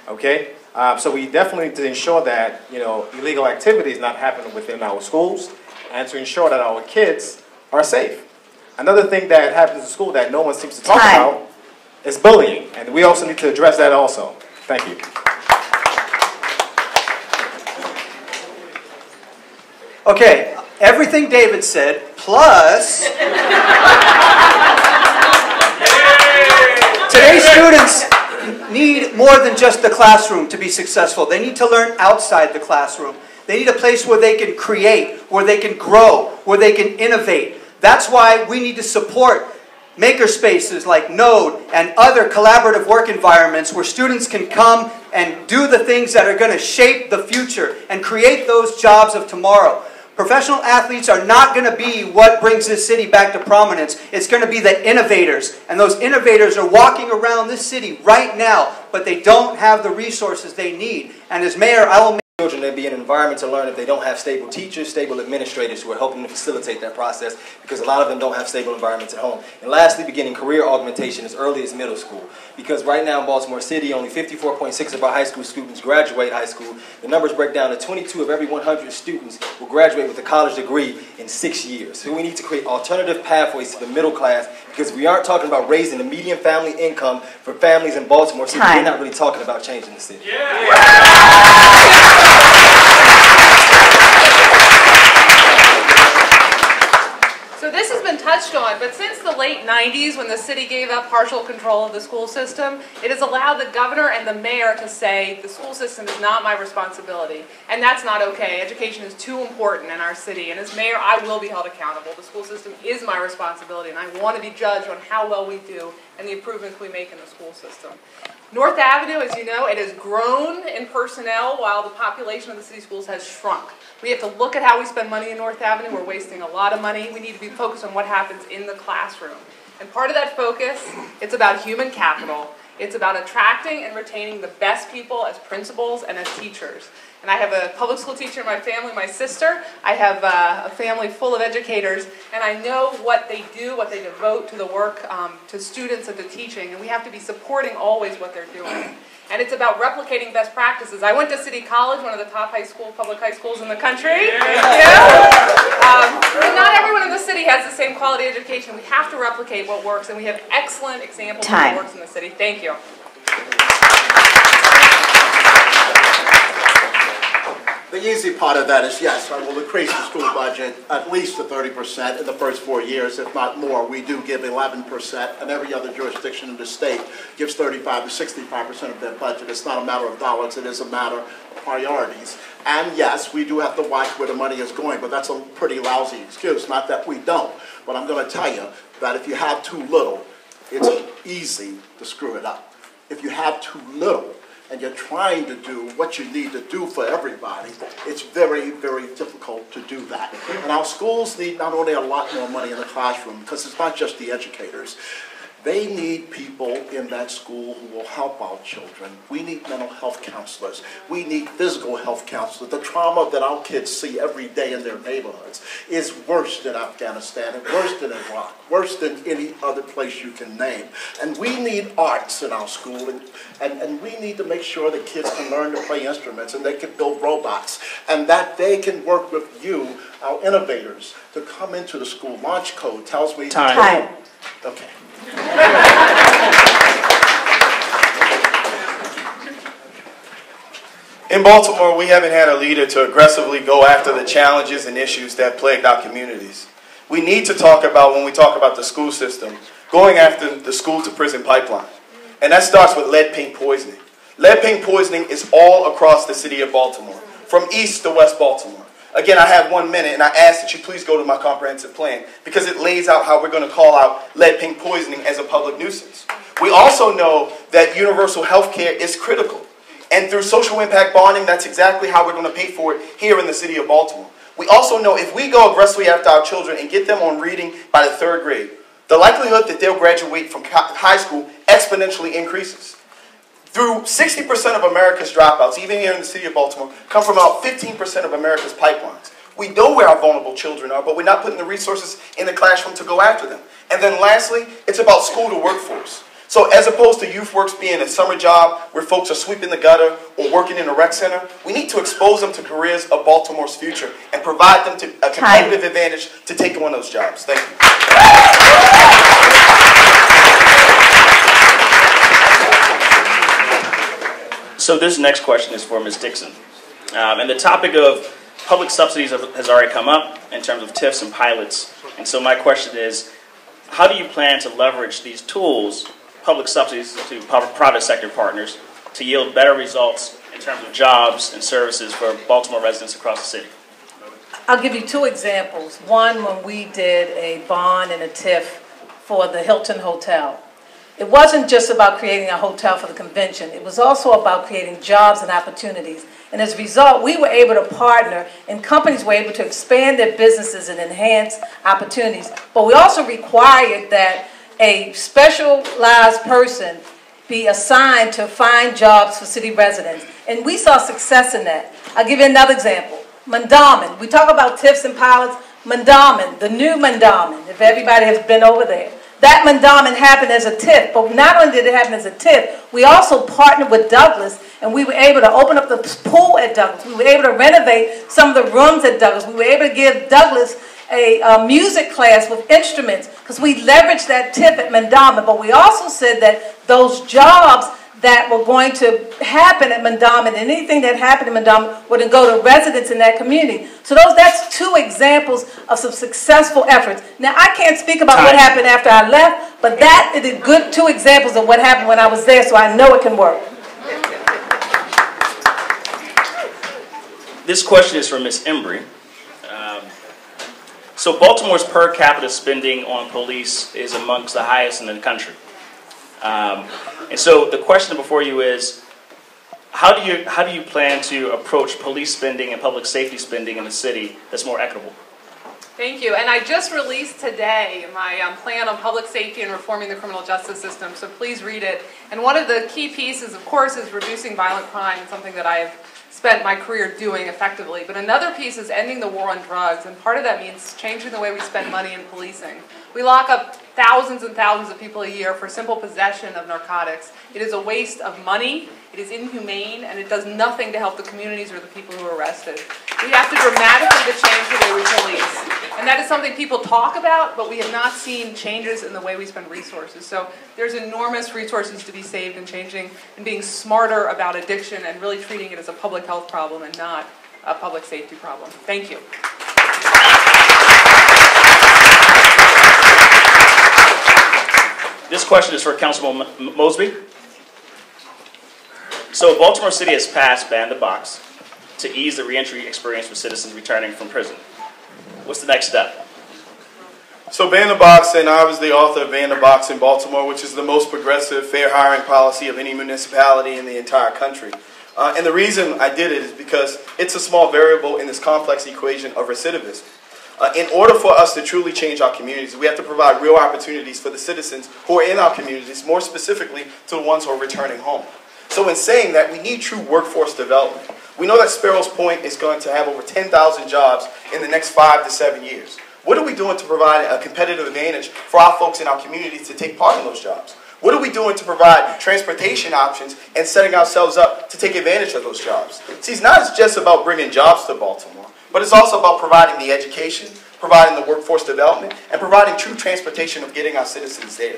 okay? So we definitely need to ensure that, illegal activity is not happening within our schools and to ensure that our kids are safe. Another thing that happens in school that no one seems to talk about is bullying, and we also need to address that also. Thank you. Okay, everything David said, plus today's students need more than just the classroom to be successful. They need to learn outside the classroom. They need a place where they can create, where they can grow, where they can innovate. That's why we need to support maker spaces like Node and other collaborative work environments where students can come and do the things that are going to shape the future and create those jobs of tomorrow. Professional athletes are not going to be what brings this city back to prominence. It's going to be the innovators. And those innovators are walking around this city right now, but they don't have the resources they need. And as mayor, I will make children there be an environment to learn if they don't have stable teachers, stable administrators who are helping to facilitate that process, because a lot of them don't have stable environments at home. And lastly, beginning career augmentation as early as middle school, because right now in Baltimore City, only 54.6% of our high school students graduate high school. The numbers break down to 22 of every 100 students will graduate with a college degree in 6 years. So we need to create alternative pathways to the middle class, because we aren't talking about raising the median family income for families in Baltimore City. We're not really talking about changing the city. So this has been touched on, but since the late 90s, when the city gave up partial control of the school system, it has allowed the governor and the mayor to say, the school system is not my responsibility. And that's not okay. Education is too important in our city. And as mayor, I will be held accountable. The school system is my responsibility, and I want to be judged on how well we do and the improvements we make in the school system. North Avenue, as you know, it has grown in personnel while the population of the city schools has shrunk. We have to look at how we spend money in North Avenue. We're wasting a lot of money. We need to be focused on what happens in the classroom. And part of that focus, it's about human capital. It's about attracting and retaining the best people as principals and as teachers. And I have a public school teacher in my family, my sister. I have a family full of educators, and I know what they do, what they devote to the work, to students and to teaching, and we have to be supporting always what they're doing. and it's about replicating best practices. I went to City College, one of the top public high schools in the country. But not everyone in the city has the same quality education. We have to replicate what works, and we have excellent examples of what works in the city. Thank you. The easy part of that is, yes, I will increase the school budget at least to 30% in the first 4 years, if not more. We do give 11%, and every other jurisdiction in the state gives 35 to 65% of their budget. It's not a matter of dollars, it is a matter of priorities. And yes, we do have to watch where the money is going, but that's a pretty lousy excuse. Not that we don't, but I'm going to tell you that if you have too little, it's easy to screw it up. If you have too little, and you're trying to do what you need to do for everybody, it's very, very difficult to do that. And our schools need not only a lot more money in the classroom, because it's not just the educators. They need people in that school who will help our children. We need mental health counselors. We need physical health counselors. The trauma that our kids see every day in their neighborhoods is worse than Afghanistan, and worse than Iraq, worse than any other place you can name. And we need arts in our school, and we need to make sure that kids can learn to play instruments, and they can build robots, and that they can work with you, our innovators, to come into the school. Launch Code tells me... Time. Okay. In Baltimore, we haven't had a leader to aggressively go after the challenges and issues that plagued our communities. We need to talk about, when we talk about the school system, going after the school-to-prison pipeline. And that starts with lead paint poisoning. Lead paint poisoning is all across the city of Baltimore, from east to west Baltimore. Again, I have 1 minute, and I ask that you please go to my comprehensive plan, because it lays out how we're going to call out lead paint poisoning as a public nuisance. We also know that universal health care is critical. And through social impact bonding, that's exactly how we're going to pay for it here in the city of Baltimore. We also know if we go aggressively after our children and get them on reading by the 3rd grade, the likelihood that they'll graduate from high school exponentially increases. Through 60% of America's dropouts, even here in the city of Baltimore, come from about 15% of America's pipelines. We know where our vulnerable children are, but we're not putting the resources in the classroom to go after them. And then lastly, it's about school to workforce. So as opposed to youth works being a summer job where folks are sweeping the gutter or working in a rec center, we need to expose them to careers of Baltimore's future and provide them to a competitive advantage to take on those jobs. Thank you. So this next question is for Ms. Dixon. And the topic of public subsidies has already come up in terms of TIFs and pilots. And so my question is, how do you plan to leverage these tools, public subsidies to private sector partners, to yield better results in terms of jobs and services for Baltimore residents across the city? I'll give you 2 examples. One, when we did a bond and a TIF for the Hilton Hotel. It wasn't just about creating a hotel for the convention. It was also about creating jobs and opportunities. And as a result, we were able to partner, and companies were able to expand their businesses and enhance opportunities. But we also required that a specialized person be assigned to find jobs for city residents. And we saw success in that. I'll give you another example. Mandamin. We talk about TIFs and pilots. Mandamin, the new Mandamin, if everybody has been over there. That Mandamin happened as a TIF, but not only did it happen as a TIF, we also partnered with Douglas, and we were able to open up the pool at Douglas. We were able to renovate some of the rooms at Douglas. We were able to give Douglas a music class with instruments, because we leveraged that TIF at Mandamin, but we also said that those jobs that were going to happen at Mandamin, anything that happened in Mandamin would go to residents in that community. So that's 2 examples of some successful efforts. Now, I can't speak about what happened after I left, but that is a good 2 examples of what happened when I was there, so I know it can work. This question is from Ms. Embry. So Baltimore's per capita spending on police is amongst the highest in the country. And so the question before you is, how do you plan to approach police spending and public safety spending in the city that's more equitable? Thank you. And I just released today my plan on public safety and reforming the criminal justice system, so please read it. And one of the key pieces, of course, is reducing violent crime, something that I've spent my career doing effectively. But another piece is ending the war on drugs, and part of that means changing the way we spend money in policing. We lock up thousands and thousands of people a year for simple possession of narcotics. It is a waste of money, it is inhumane, and it does nothing to help the communities or the people who are arrested. We have to dramatically change the way we police. And that is something people talk about, but we have not seen changes in the way we spend resources. So there's enormous resources to be saved in changing and being smarter about addiction and really treating it as a public health problem and not a public safety problem. Thank you. This question is for Councilman Mosby. So Baltimore City has passed Ban the Box to ease the reentry experience for citizens returning from prison. What's the next step? So Ban the Box, and I was the author of Ban the Box in Baltimore, which is the most progressive fair hiring policy of any municipality in the entire country. And the reason I did it is because it's a small variable in this complex equation of recidivism. In order for us to truly change our communities, we have to provide real opportunities for the citizens who are in our communities, more specifically to the ones who are returning home. So in saying that, we need true workforce development. We know that Sparrows Point is going to have over 10,000 jobs in the next 5 to 7 years. What are we doing to provide a competitive advantage for our folks in our communities to take part in those jobs? What are we doing to provide transportation options and setting ourselves up to take advantage of those jobs? See, it's not just about bringing jobs to Baltimore, but it's also about providing the education, providing the workforce development, and providing true transportation of getting our citizens there.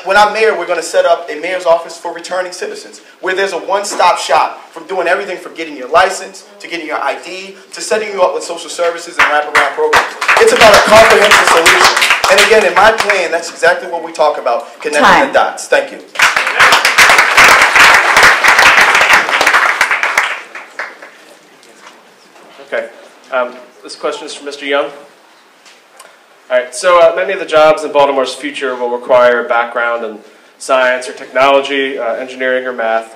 When I'm mayor, we're going to set up a mayor's office for returning citizens, where there's a one-stop shop from doing everything from getting your license, to getting your ID, to setting you up with social services and wraparound programs. It's about a comprehensive solution. And again, in my plan, that's exactly what we talk about, connecting the dots. Thank you. Okay. This question is from Mr. Young. All right, so many of the jobs in Baltimore's future will require a background in science or technology, engineering or math.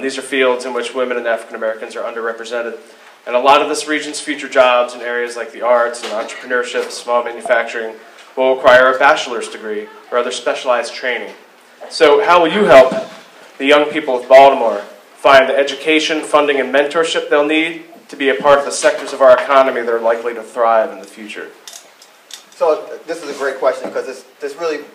These are fields in which women and African Americans are underrepresented. And a lot of this region's future jobs in areas like the arts and entrepreneurship, small manufacturing, will require a bachelor's degree or other specialized training. So how will you help the young people of Baltimore find the education, funding, and mentorship they'll need to be a part of the sectors of our economy that are likely to thrive in the future? So this is a great question because this really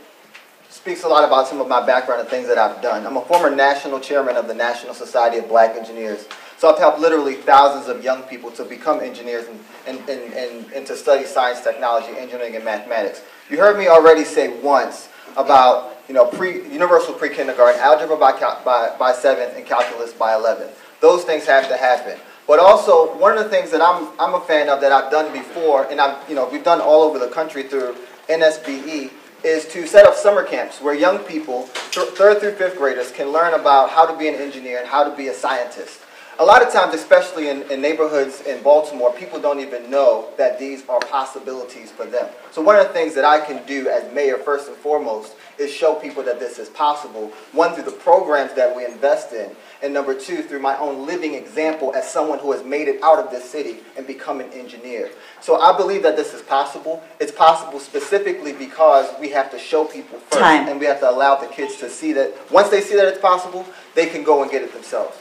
speaks a lot about some of my background and things that I've done. I'm a former national chairman of the National Society of Black Engineers. So I've helped literally thousands of young people to become engineers and to study science, technology, engineering, and mathematics. You heard me already say once about universal pre-kindergarten, algebra by 7th, and calculus by 11th. Those things have to happen. But also, one of the things that I'm a fan of that I've done before, and we've done all over the country through NSBE, is to set up summer camps where young people, 3rd through 5th graders, can learn about how to be an engineer and how to be a scientist. A lot of times, especially in neighborhoods in Baltimore, people don't even know that these are possibilities for them. So one of the things that I can do as mayor, first and foremost, is show people that this is possible. One, through the programs that we invest in, and number two, through my own living example as someone who has made it out of this city and become an engineer. So I believe that this is possible. It's possible specifically because we have to show people first, and we have to allow the kids to see that. Once they see that it's possible, they can go and get it themselves.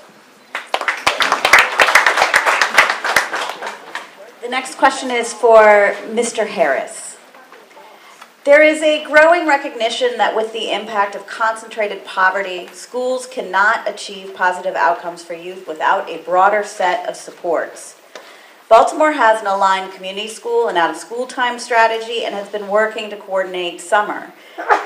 The next question is for Mr. Harris. There is a growing recognition that with the impact of concentrated poverty, schools cannot achieve positive outcomes for youth without a broader set of supports. Baltimore has an aligned community school and out-of-school time strategy and has been working to coordinate summer.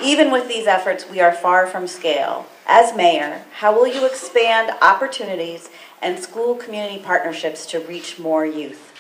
Even with these efforts, we are far from scale. As mayor, how will you expand opportunities and school community partnerships to reach more youth?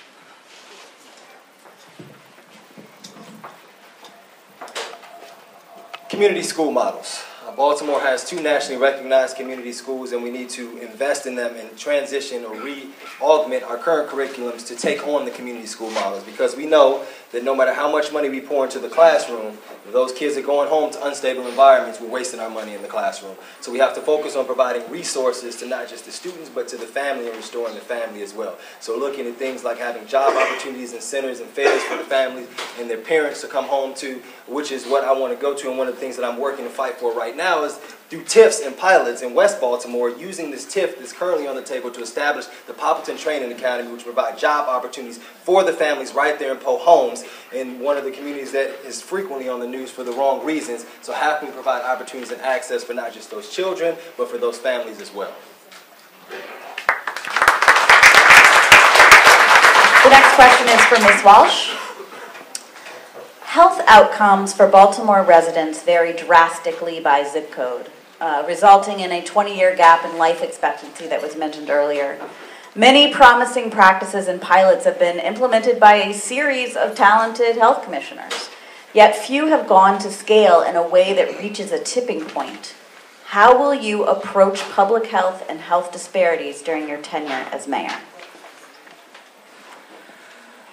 Community school models. Baltimore has 2 nationally recognized community schools, and we need to invest in them and transition or re-augment our current curriculums to take on the community school models, because we know that no matter how much money we pour into the classroom, if those kids are going home to unstable environments, we're wasting our money in the classroom. So we have to focus on providing resources to not just the students, but to the family and restoring the family as well. So looking at things like having job opportunities and centers and fairs for the families and their parents to come home to, which is what I want to go to, and one of the things that I'm working to fight for right now now is through TIFs and pilots in West Baltimore, using this TIF that's currently on the table to establish the Poppleton Training Academy, which provide job opportunities for the families right there in Poe Homes, in one of the communities that is frequently on the news for the wrong reasons. So how can we provide opportunities and access for not just those children, but for those families as well? The next question is for Ms. Walsh. Health outcomes for Baltimore residents vary drastically by zip code, resulting in a 20-year gap in life expectancy that was mentioned earlier. Many promising practices and pilots have been implemented by a series of talented health commissioners, yet few have gone to scale in a way that reaches a tipping point. How will you approach public health and health disparities during your tenure as mayor?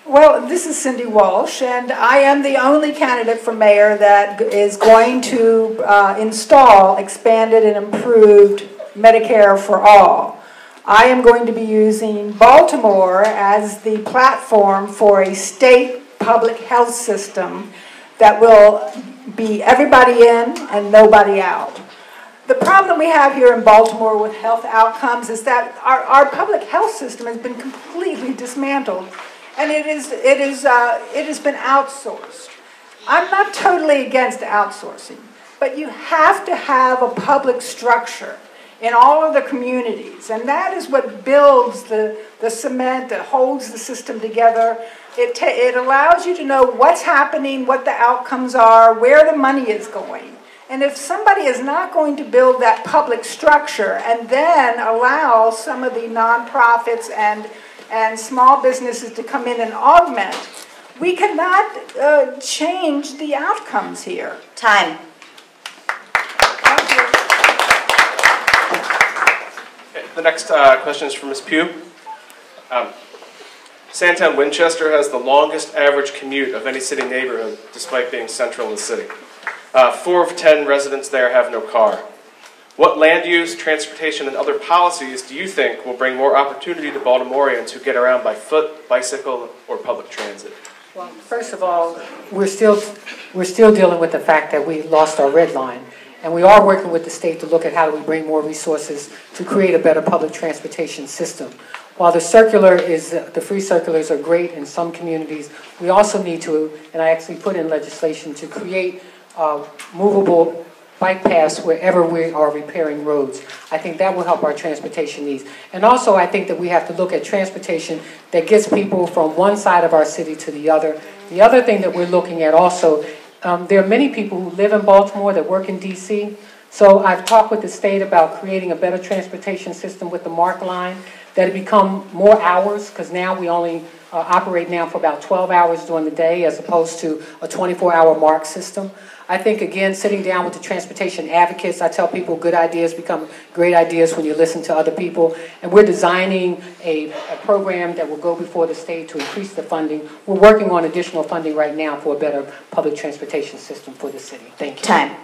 Well, this is Cindy Walsh, and I am the only candidate for mayor that is going to install expanded and improved Medicare for all. I am going to be using Baltimore as the platform for a state public health system that will be everybody in and nobody out. The problem we have here in Baltimore with health outcomes is that our public health system has been completely dismantled. And it has been outsourced. I'm not totally against outsourcing, but you have to have a public structure in all of the communities, and that is what builds the cement that holds the system together. It allows you to know what's happening, what the outcomes are, where the money is going. And if somebody is not going to build that public structure and then allow some of the nonprofits and small businesses to come in and augment, we cannot change the outcomes here. Time. Okay, the next question is from Ms. Pugh. Sandtown Winchester has the longest average commute of any city neighborhood, despite being central in the city. 4 of 10 residents there have no car. What land use, transportation, and other policies do you think will bring more opportunity to Baltimoreans who get around by foot, bicycle, or public transit? Well, first of all, we're still dealing with the fact that we lost our red line. And we are working with the state to look at how do we bring more resources to create a better public transportation system. While the free circulars are great in some communities, we also need to, and I actually put in legislation to create movable bike paths wherever we are repairing roads. I think that will help our transportation needs. And also I think that we have to look at transportation that gets people from one side of our city to the other. The other thing that we're looking at also, there are many people who live in Baltimore that work in DC. So I've talked with the state about creating a better transportation system with the MARC line, that it become more hours, because now we only operate now for about 12 hours during the day as opposed to a 24-hour MARC system. I think, again, sitting down with the transportation advocates, I tell people good ideas become great ideas when you listen to other people. And we're designing a program that will go before the state to increase the funding. We're working on additional funding right now for a better public transportation system for the city. Thank you. Time.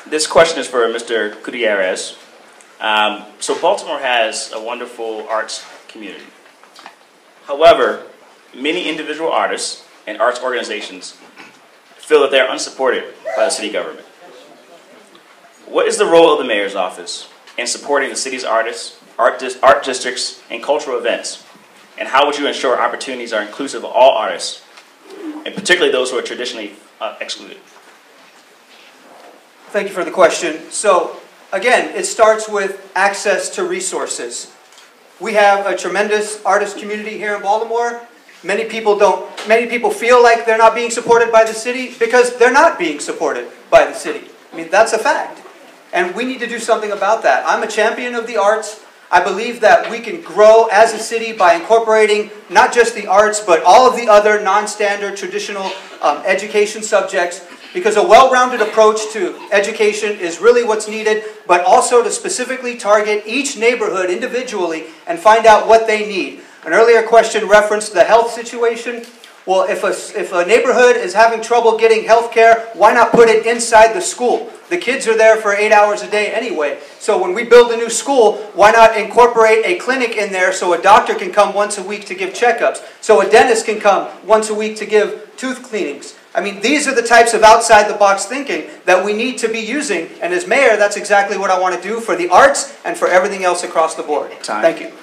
This question is for Mr. Gutierrez. So Baltimore has a wonderful arts community. However, many individual artists and arts organizations feel that they're unsupported by the city government. What is the role of the mayor's office in supporting the city's artists, art districts, and cultural events? And how would you ensure opportunities are inclusive of all artists, and particularly those who are traditionally excluded? Thank you for the question. So, again, it starts with access to resources. We have a tremendous artist community here in Baltimore. Many people feel like they're not being supported by the city because they're not being supported by the city. I mean, that's a fact. And we need to do something about that. I'm a champion of the arts. I believe that we can grow as a city by incorporating not just the arts, but all of the other non-standard traditional education subjects, because a well-rounded approach to education is really what's needed, but also to specifically target each neighborhood individually and find out what they need. An earlier question referenced the health situation. Well, if a neighborhood is having trouble getting health care, why not put it inside the school? The kids are there for 8 hours a day anyway. So when we build a new school, why not incorporate a clinic in there so a doctor can come once a week to give checkups, so a dentist can come once a week to give tooth cleanings? I mean, these are the types of outside-the-box thinking that we need to be using. And as mayor, that's exactly what I want to do for the arts and for everything else across the board. Thank you.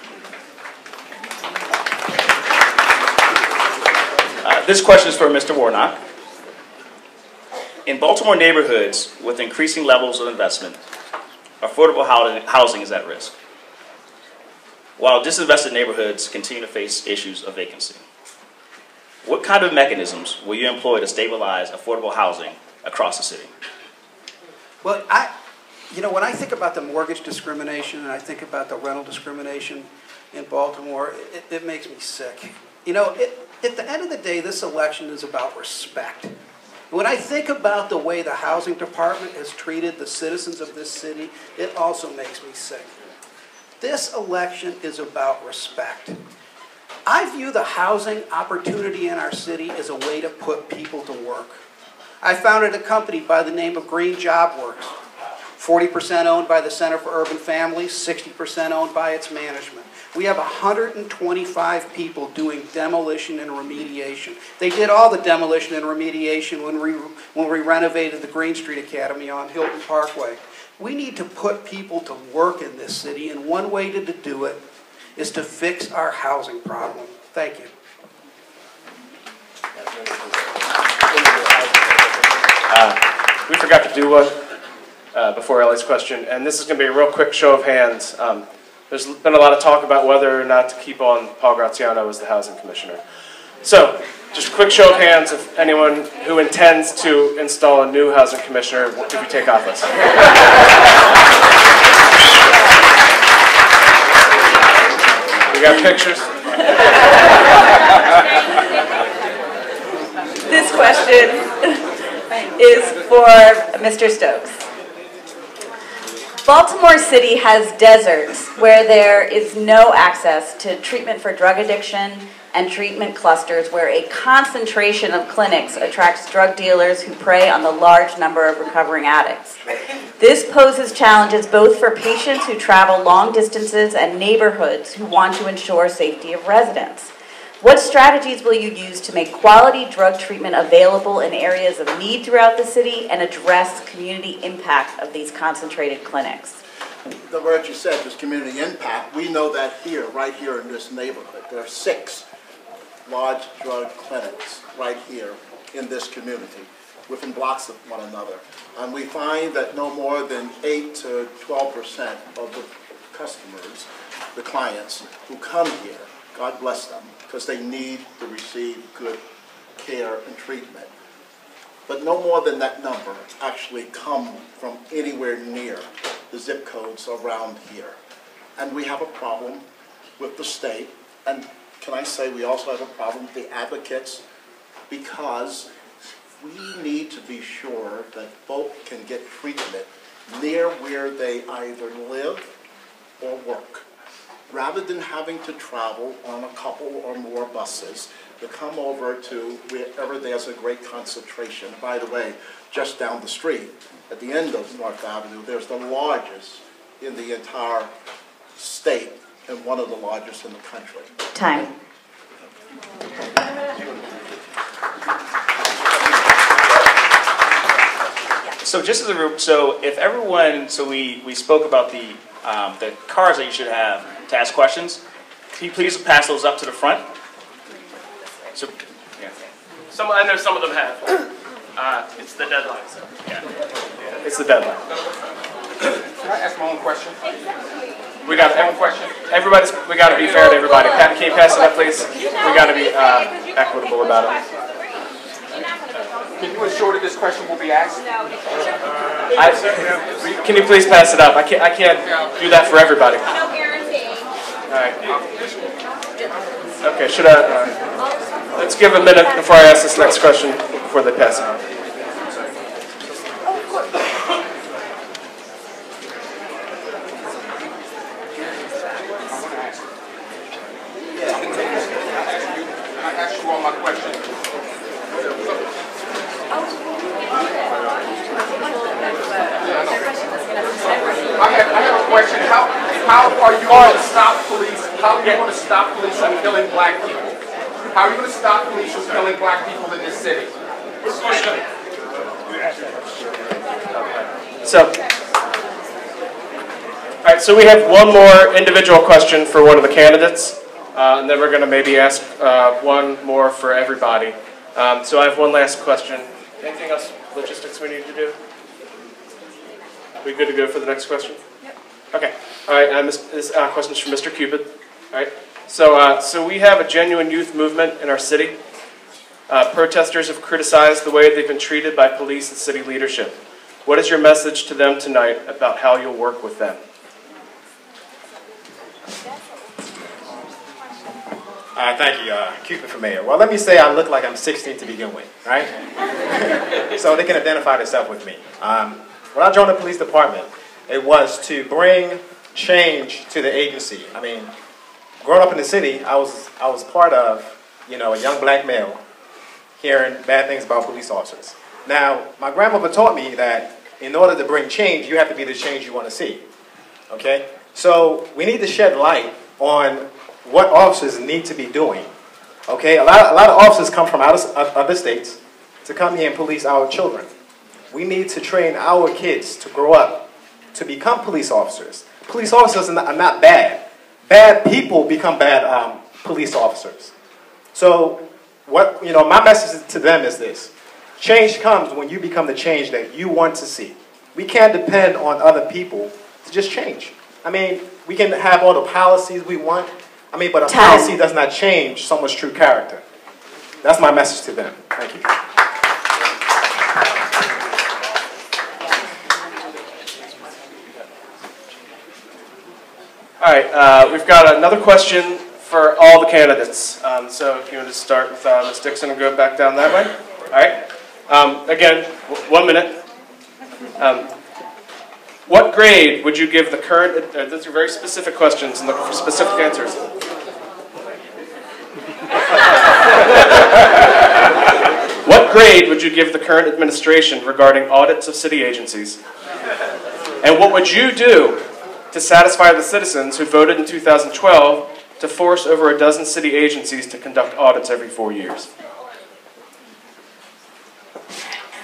This question is for Mr. Warnock. In Baltimore neighborhoods with increasing levels of investment, affordable housing is at risk, while disinvested neighborhoods continue to face issues of vacancy. What kind of mechanisms will you employ to stabilize affordable housing across the city? Well, when I think about the mortgage discrimination and I think about the rental discrimination in Baltimore, it makes me sick. At the end of the day, this election is about respect. When I think about the way the housing department has treated the citizens of this city, it also makes me sick. This election is about respect. I view the housing opportunity in our city as a way to put people to work. I founded a company by the name of Green Job Works, 40% owned by the Center for Urban Families, 60% owned by its management. We have 125 people doing demolition and remediation. They did all the demolition and remediation when we renovated the Green Street Academy on Hilton Parkway. We need to put people to work in this city, and one way to do it is to fix our housing problem. Thank you. We forgot to do one before Ellie's question, and this is going to be a real quick show of hands. There's been a lot of talk about whether or not to keep on Paul Graziano as the housing commissioner. So, just a quick show of hands of anyone who intends to install a new housing commissioner if you take office. We got pictures? This question is for Mr. Stokes. Baltimore City has deserts where there is no access to treatment for drug addiction and treatment clusters where a concentration of clinics attracts drug dealers who prey on the large number of recovering addicts. This poses challenges both for patients who travel long distances and neighborhoods who want to ensure safety of residents. What strategies will you use to make quality drug treatment available in areas of need throughout the city and address community impact of these concentrated clinics? The word you said was community impact. We know that here, right here in this neighborhood. There are 6 large drug clinics right here in this community within blocks of one another. And we find that no more than 8 to 12% of the customers, the clients who come here, God bless them, because they need to receive good care and treatment. But no more than that number actually come from anywhere near the zip codes around here. And we have a problem with the state, and can I say we also have a problem with the advocates, because we need to be sure that folk can get treatment near where they either live or work, rather than having to travel on a couple or more buses to come over to wherever there's a great concentration. By the way, just down the street, at the end of North Avenue, there's the largest in the entire state and one of the largest in the country. Time. So just as a group, so if everyone, so we spoke about the cards that you should have to ask questions. Can you please pass those up to the front? So, yeah. I know some of them have. It's the deadline. So. Yeah. It's the deadline. Can I ask my own question? We got one question. We got to be fair to everybody. Can you pass it up, please? We got to be equitable about it. Can you ensure that this question will be asked? Can you please pass it up? I can't do that for everybody. No guarantee. All right. Okay, should I? Let's give a minute before I ask this next question before they pass it on. I asked you all my questions. police? How are you going to stop police from killing black people? How are you going to stop police from killing black people in this city? So, all right, so we have one more individual question for one of the candidates, and then we're going to maybe ask one more for everybody. So I have one last question. Anything else, logistics we need to do? We good to go for the next question? Yep. Okay. All right, this question is from Mr. Cupid. All right. So we have a genuine youth movement in our city. Protesters have criticized the way they've been treated by police and city leadership. What is your message to them tonight about how you'll work with them? Thank you, Cupid for mayor. Well, let me say I look like I'm 16 to begin with, right? So they can identify themselves with me. When I joined the police department, it was to bring change to the agency. I mean, growing up in the city, I was part of, a young black male hearing bad things about police officers. Now, my grandmother taught me that in order to bring change, you have to be the change you want to see. Okay? So we need to shed light on what officers need to be doing. Okay? A lot of officers come from other states to come here and police our children. We need to train our kids to grow up to become police officers. Police officers are not bad. Bad people become bad police officers. So my message to them is this. Change comes when you become the change that you want to see. We can't depend on other people to just change. I mean, we can have all the policies we want. But a policy does not change someone's true character. That's my message to them. Thank you. All right, we've got another question for all the candidates. So if you want to start with Ms. Dixon and go back down that way. All right. Again, 1 minute. What grade would you give the current, these are very specific questions and looking for specific answers. What grade would you give the current administration regarding audits of city agencies? And what would you do to satisfy the citizens who voted in 2012 to force over a dozen city agencies to conduct audits every 4 years?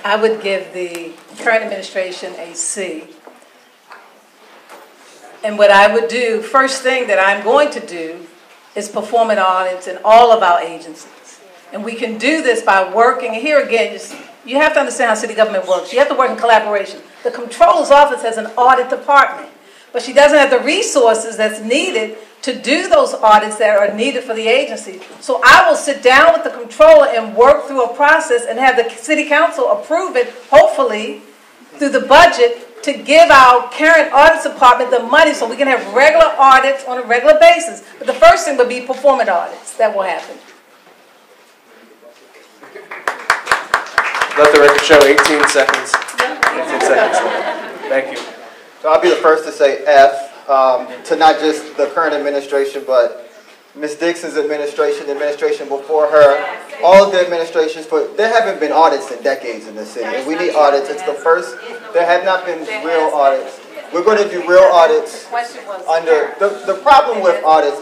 I would give the current administration a C. And what I would do, first thing that I'm going to do is perform an audit in all of our agencies. And we can do this by working, and here again, you have to understand how city government works. You have to work in collaboration. The Comptroller's Office has an audit department, but she doesn't have the resources that's needed to do those audits that are needed for the agency. So I will sit down with the Comptroller and work through a process and have the City Council approve it, hopefully, through the budget, to give our current audit department the money so we can have regular audits on a regular basis. But the first thing would be performance audits that will happen. Let the record show 18 seconds. 18 seconds. Thank you. So I'll be the first to say F to not just the current administration, but Ms. Dixon's administration, the administration before her, all of the administrations. There haven't been audits in decades in this city, and we need audits. It's the first. There have not been real audits. We're going to do real audits under the problem with audits.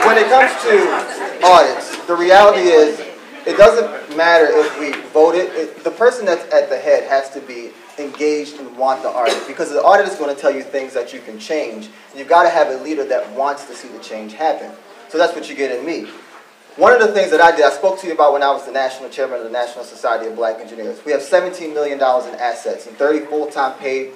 When it comes to audits, the reality is it doesn't matter if we vote it. The person that's at the head has to be engaged and want the audit, because the audit is going to tell you things that you can change. And you've got to have a leader that wants to see the change happen. So that's what you get in me. One of the things that I did, I spoke to you about when I was the national chairman of the National Society of Black Engineers. We have $17 million in assets and 30 full-time paid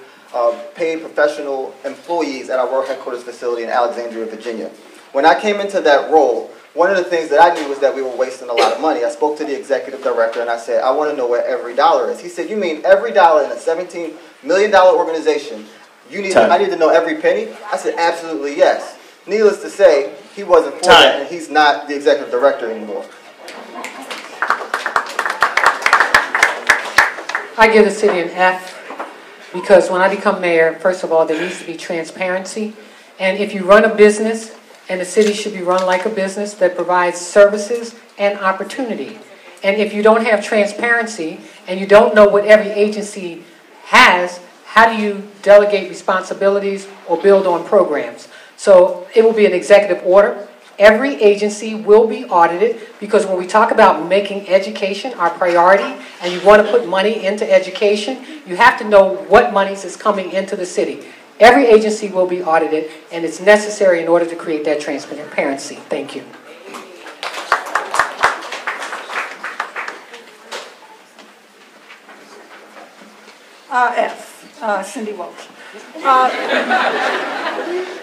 professional employees at our world headquarters facility in Alexandria, Virginia. When I came into that role, one of the things that I knew was that we were wasting a lot of money. I spoke to the executive director and I said, I want to know where every dollar is. He said, you mean every dollar in a $17 million organization? I need to know every penny? I said, absolutely yes. Needless to say, he wasn't for that, and he's not the executive director anymore. I give the city an F because when I become mayor, first of all, there needs to be transparency. And if you run a business, and the city should be run like a business that provides services and opportunity. And if you don't have transparency and you don't know what every agency has how do you delegate responsibilities or build on programs? So it will be an executive order. Every agency will be audited, because when we talk about making education our priority and you want to put money into education, you have to know what monies is coming into the city. Every agency will be audited, and it's necessary in order to create that transparency. Thank you. Cindy Walsh.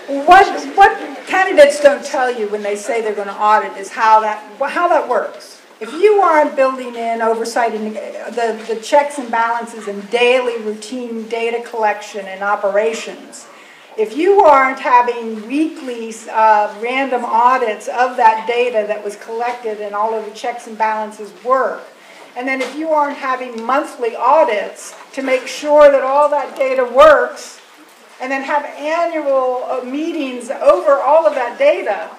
What candidates don't tell you when they say they're going to audit is how that works. If you aren't building in oversight in the checks and balances and daily routine data collection and operations, if you aren't having weekly random audits of that data that was collected and all of the checks and balances work, and then if you aren't having monthly audits to make sure that all that data works, and then have annual meetings over all of that data,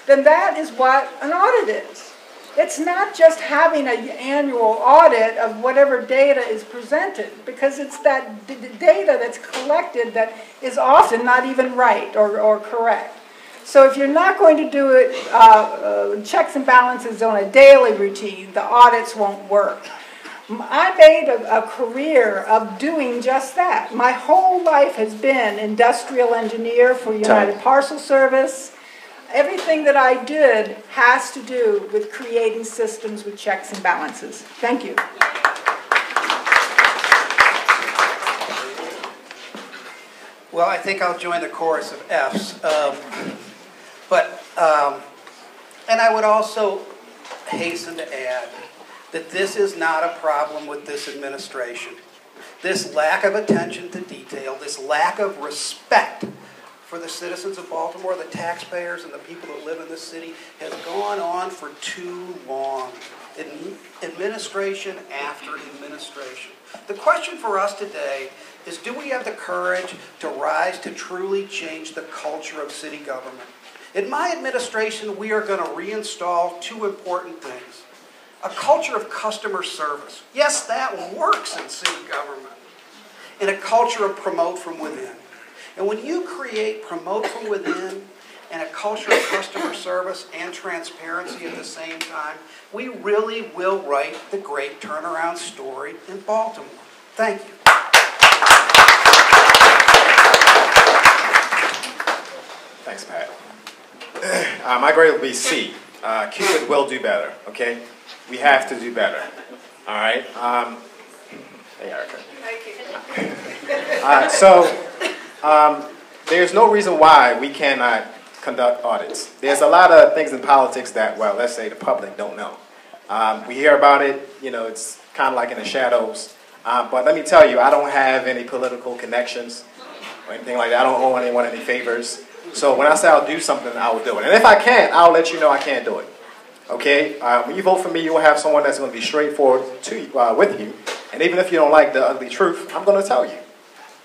then that is what an audit is. It's not just having an annual audit of whatever data is presented, because it's that data that's collected that is often not even right or correct. So if you're not going to do it, checks and balances on a daily routine, the audits won't work. I made a career of doing just that. My whole life has been industrial engineer for United Parcel Service. Everything that I did has to do with creating systems with checks and balances. Thank you. Well, I think I'll join the chorus of Fs. And I would also hasten to add that this is not a problem with this administration. This lack of attention to detail, this lack of respect for the citizens of Baltimore, the taxpayers, and the people that live in this city has gone on for too long. Administration after administration. The question for us today is, do we have the courage to rise to truly change the culture of city government? In my administration, we are going to reinstall two important things. A culture of customer service. Yes, that works in city government. And a culture of promote from within. And when you create promote from within and a culture of customer service and transparency at the same time, we really will write the great turnaround story in Baltimore. Thank you. Thanks, Pat. My grade will be C. Cupid will do better, okay? We have to do better, all right? Hey, Erica. There's no reason why we cannot conduct audits. There's a lot of things in politics that, well, let's say the public don't know. We hear about it, you know, it's kind of like in the shadows. But let me tell you, I don't have any political connections or anything like that. I don't owe anyone any favors. So when I say I'll do something, I will do it. And if I can't, I'll let you know I can't do it. Okay? When you vote for me, you will have someone that's going to be straightforward with you. And even if you don't like the ugly truth, I'm going to tell you.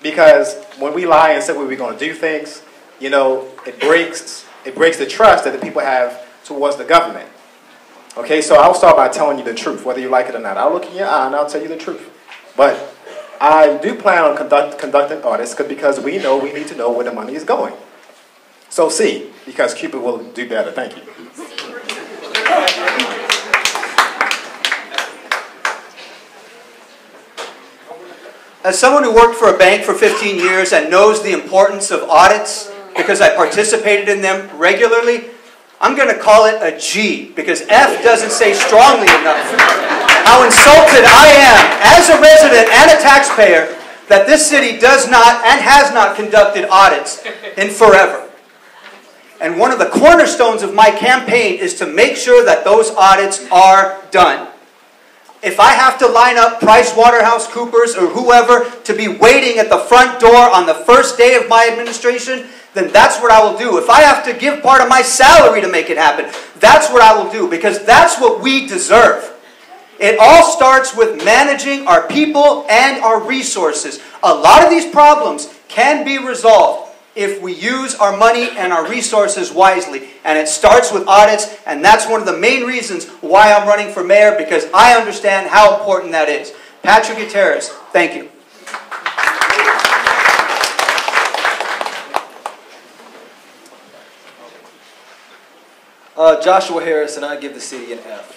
Because when we lie and say we're going to do things, you know, it breaks the trust that the people have towards the government. Okay, so I'll start by telling you the truth, whether you like it or not. I'll look in your eye and I'll tell you the truth. But I do plan on conducting audits because we know we need to know where the money is going. So C, because Cupid will do better. Thank you. As someone who worked for a bank for 15 years and knows the importance of audits because I participated in them regularly, I'm going to call it a G because F doesn't say strongly enough how insulted I am as a resident and a taxpayer that this city does not and has not conducted audits in forever. And one of the cornerstones of my campaign is to make sure that those audits are done. If I have to line up PricewaterhouseCoopers or whoever to be waiting at the front door on the first day of my administration, then that's what I will do. If I have to give part of my salary to make it happen, that's what I will do because that's what we deserve. It all starts with managing our people and our resources. A lot of these problems can be resolved if we use our money and our resources wisely. And it starts with audits, and that's one of the main reasons why I'm running for mayor, because I understand how important that is. Patrick Gutierrez, thank you. Joshua Harris, and I give the city an F.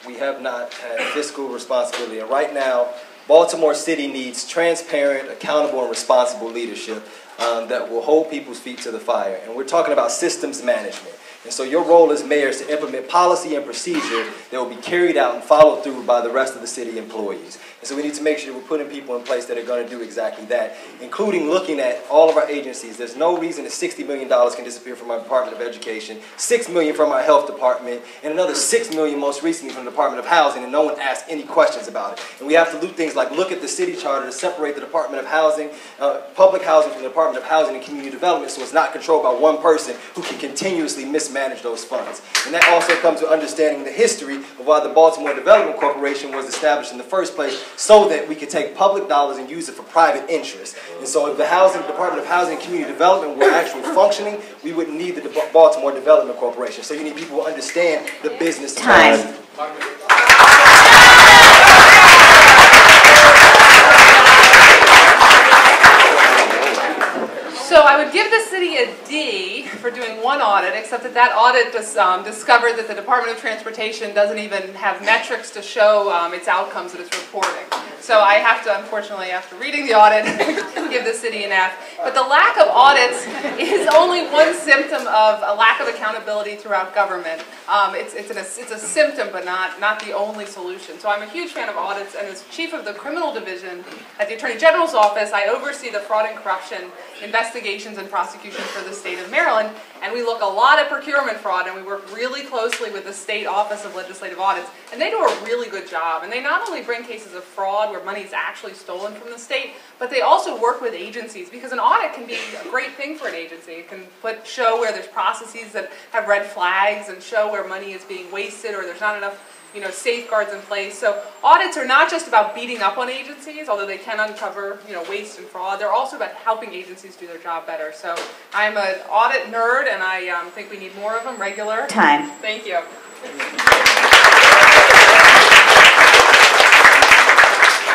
We have not had fiscal responsibility, and right now, Baltimore City needs transparent, accountable, and responsible leadership that will hold people's feet to the fire. And we're talking about systems management. And so your role as mayor is to implement policy and procedure that will be carried out and followed through by the rest of the city employees. And so we need to make sure we're putting people in place that are going to do exactly that, including looking at all of our agencies. There's no reason that $60 million can disappear from our Department of Education, $6 million from our health department, and another $6 million most recently from the Department of Housing, and no one asked any questions about it. And we have to do things like look at the city charter to separate the Department of Housing, public housing from the Department of Housing and Community Development, so it's not controlled by one person who can continuously mismanage those funds. And that also comes to understanding the history of why the Baltimore Development Corporation was established in the first place, so that we could take public dollars and use it for private interests. And so if the Department of Housing and Community Development were actually functioning, we wouldn't need the Baltimore Development Corporation. So you need people who understand the business time. So I would give the city a D for doing one audit, except that that audit discovered that the Department of Transportation doesn't even have metrics to show its outcomes that it's reporting. So I have to, unfortunately, after reading the audit, give the city an F. But the lack of audits is only one symptom of a lack of accountability throughout government. It's a symptom, but not the only solution. So I'm a huge fan of audits, and as chief of the criminal division at the Attorney General's office, I oversee the fraud and corruption investigations and prosecutions for the state of Maryland, and we look a lot at procurement fraud, and we work really closely with the State Office of Legislative Audits, and they do a really good job. And they not only bring cases of fraud where money is actually stolen from the state, but they also work with agencies, because an audit can be a great thing for an agency. It can show where there's processes that have red flags and show where money is being wasted or there's not enough safeguards in place. So audits are not just about beating up on agencies, although they can uncover, waste and fraud. They're also about helping agencies do their job better. So I'm an audit nerd, and I think we need more of them, regular. Time. Thank you.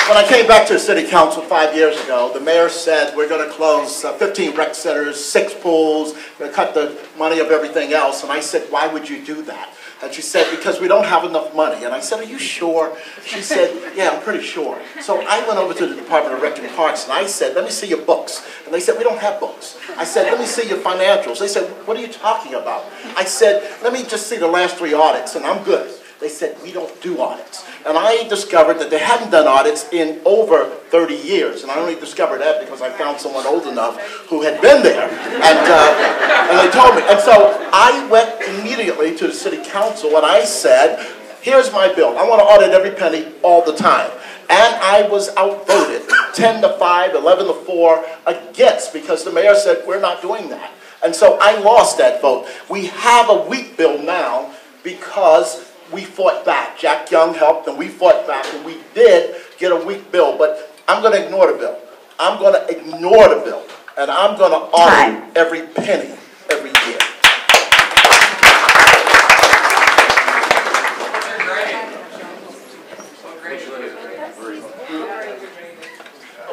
When I came back to the city council 5 years ago, the mayor said we're going to close 15 rec centers, 6 pools, we're going to cut the money of everything else. And I said, why would you do that? And she said, because we don't have enough money. And I said, are you sure? She said, yeah, I'm pretty sure. So I went over to the Department of Rec and Parks, and I said, let me see your books. And they said, we don't have books. I said, let me see your financials. They said, what are you talking about? I said, let me just see the last 3 audits, and I'm good. They said, we don't do audits. And I discovered that they hadn't done audits in over 30 years. And I only discovered that because I found someone old enough who had been there. And they told me. And so I went immediately to the city council and I said, here's my bill. I want to audit every penny all the time. And I was outvoted 10-5, 11-4 against, because the mayor said, we're not doing that. And so I lost that vote. We have a weak bill now because we fought back. Jack Young helped, and we fought back, and we did get a weak bill. But I'm going to ignore the bill. I'm going to ignore the bill, and I'm going to audit every penny every year.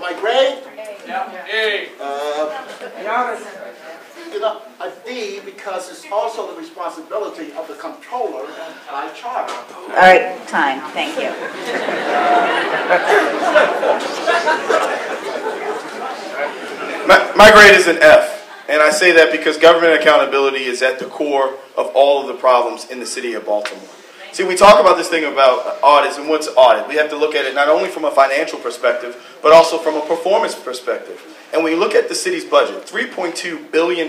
My grade? A D, because it's also the responsibility of the comptroller by charter. All right, time. Thank you. My grade is an F, and I say that because government accountability is at the core of all of the problems in the city of Baltimore. See, we talk about this thing about audits and what's audit. We have to look at it not only from a financial perspective, but also from a performance perspective. And when you look at the city's budget, $3.2 billion,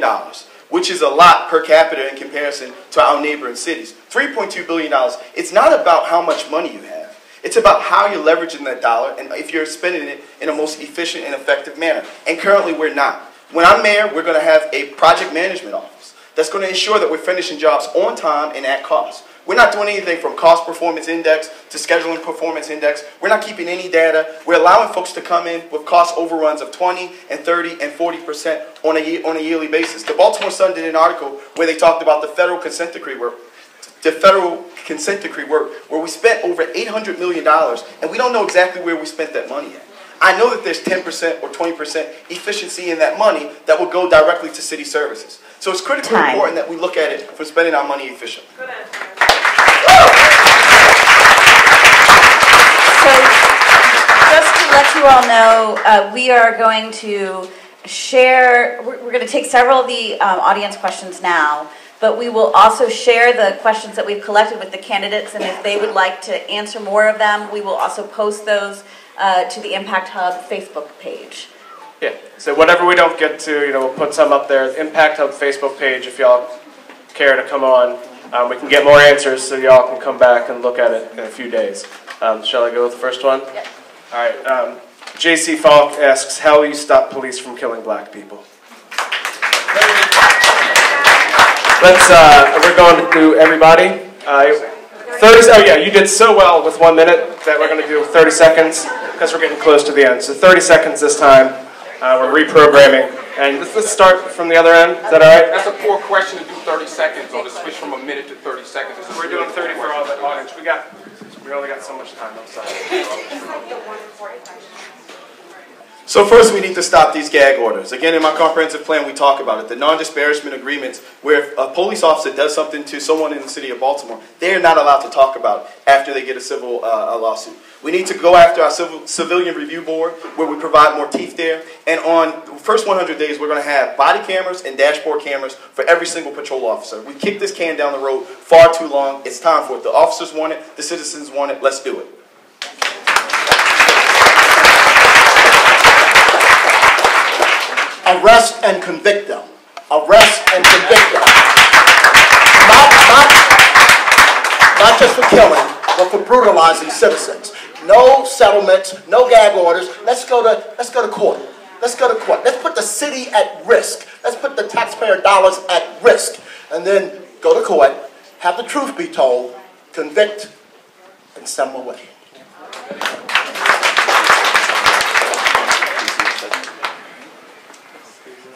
which is a lot per capita in comparison to our neighboring cities. $3.2 billion. It's not about how much money you have. It's about how you're leveraging that dollar and if you're spending it in a most efficient and effective manner. And currently we're not. When I'm mayor, we're going to have a project management office that's going to ensure that we're finishing jobs on time and at cost. We're not doing anything from cost performance index to scheduling performance index. We're not keeping any data. We're allowing folks to come in with cost overruns of 20 and 30 and 40% on a yearly basis. The Baltimore Sun did an article where they talked about the federal consent decree work. Where we spent over $800 million, and we don't know exactly where we spent that money at. I know that there's 10% or 20% efficiency in that money that will go directly to city services. So it's critically important that we look at it for spending our money efficiently. So just to let you all know, we are going to share, we're going to take several of the audience questions now, but we will also share the questions that we've collected with the candidates, and if they would like to answer more of them, we will also post those to the Impact Hub Facebook page. Yeah, so whatever we don't get to, we'll put some up there. Impact Hub Facebook page, if y'all care to come on. We can get more answers so y'all can come back and look at it in a few days. Shall I go with the first one? Yep. All right. J.C. Falk asks, how will you stop police from killing black people? We're going through everybody. 30, oh yeah, you did so well with 1 minute that we're going to do 30 seconds because we're getting close to the end. So 30 seconds this time. We're reprogramming. And let's start from the other end. Is that all right? That's a poor question to do 30 seconds or to switch from a minute to 30 seconds. We're doing 30 for all the audience. We only got so much time. I'm sorry. So first we need to stop these gag orders. Again, in my comprehensive plan we talk about it. The non-disparagement agreements where if a police officer does something to someone in the city of Baltimore, they are not allowed to talk about it after they get a civil lawsuit. We need to go after our civilian review board where we provide more teeth there. And on the first 100 days we're going to have body cameras and dashboard cameras for every single patrol officer. We kicked this can down the road far too long. It's time for it. The officers want it. The citizens want it. Let's do it. Arrest and convict them. Arrest and convict them. Not just for killing, but for brutalizing citizens. No settlements, no gag orders. Let's go to court. Let's go to court. Let's put the city at risk. Let's put the taxpayer dollars at risk. And then go to court, have the truth be told, convict, and send them away.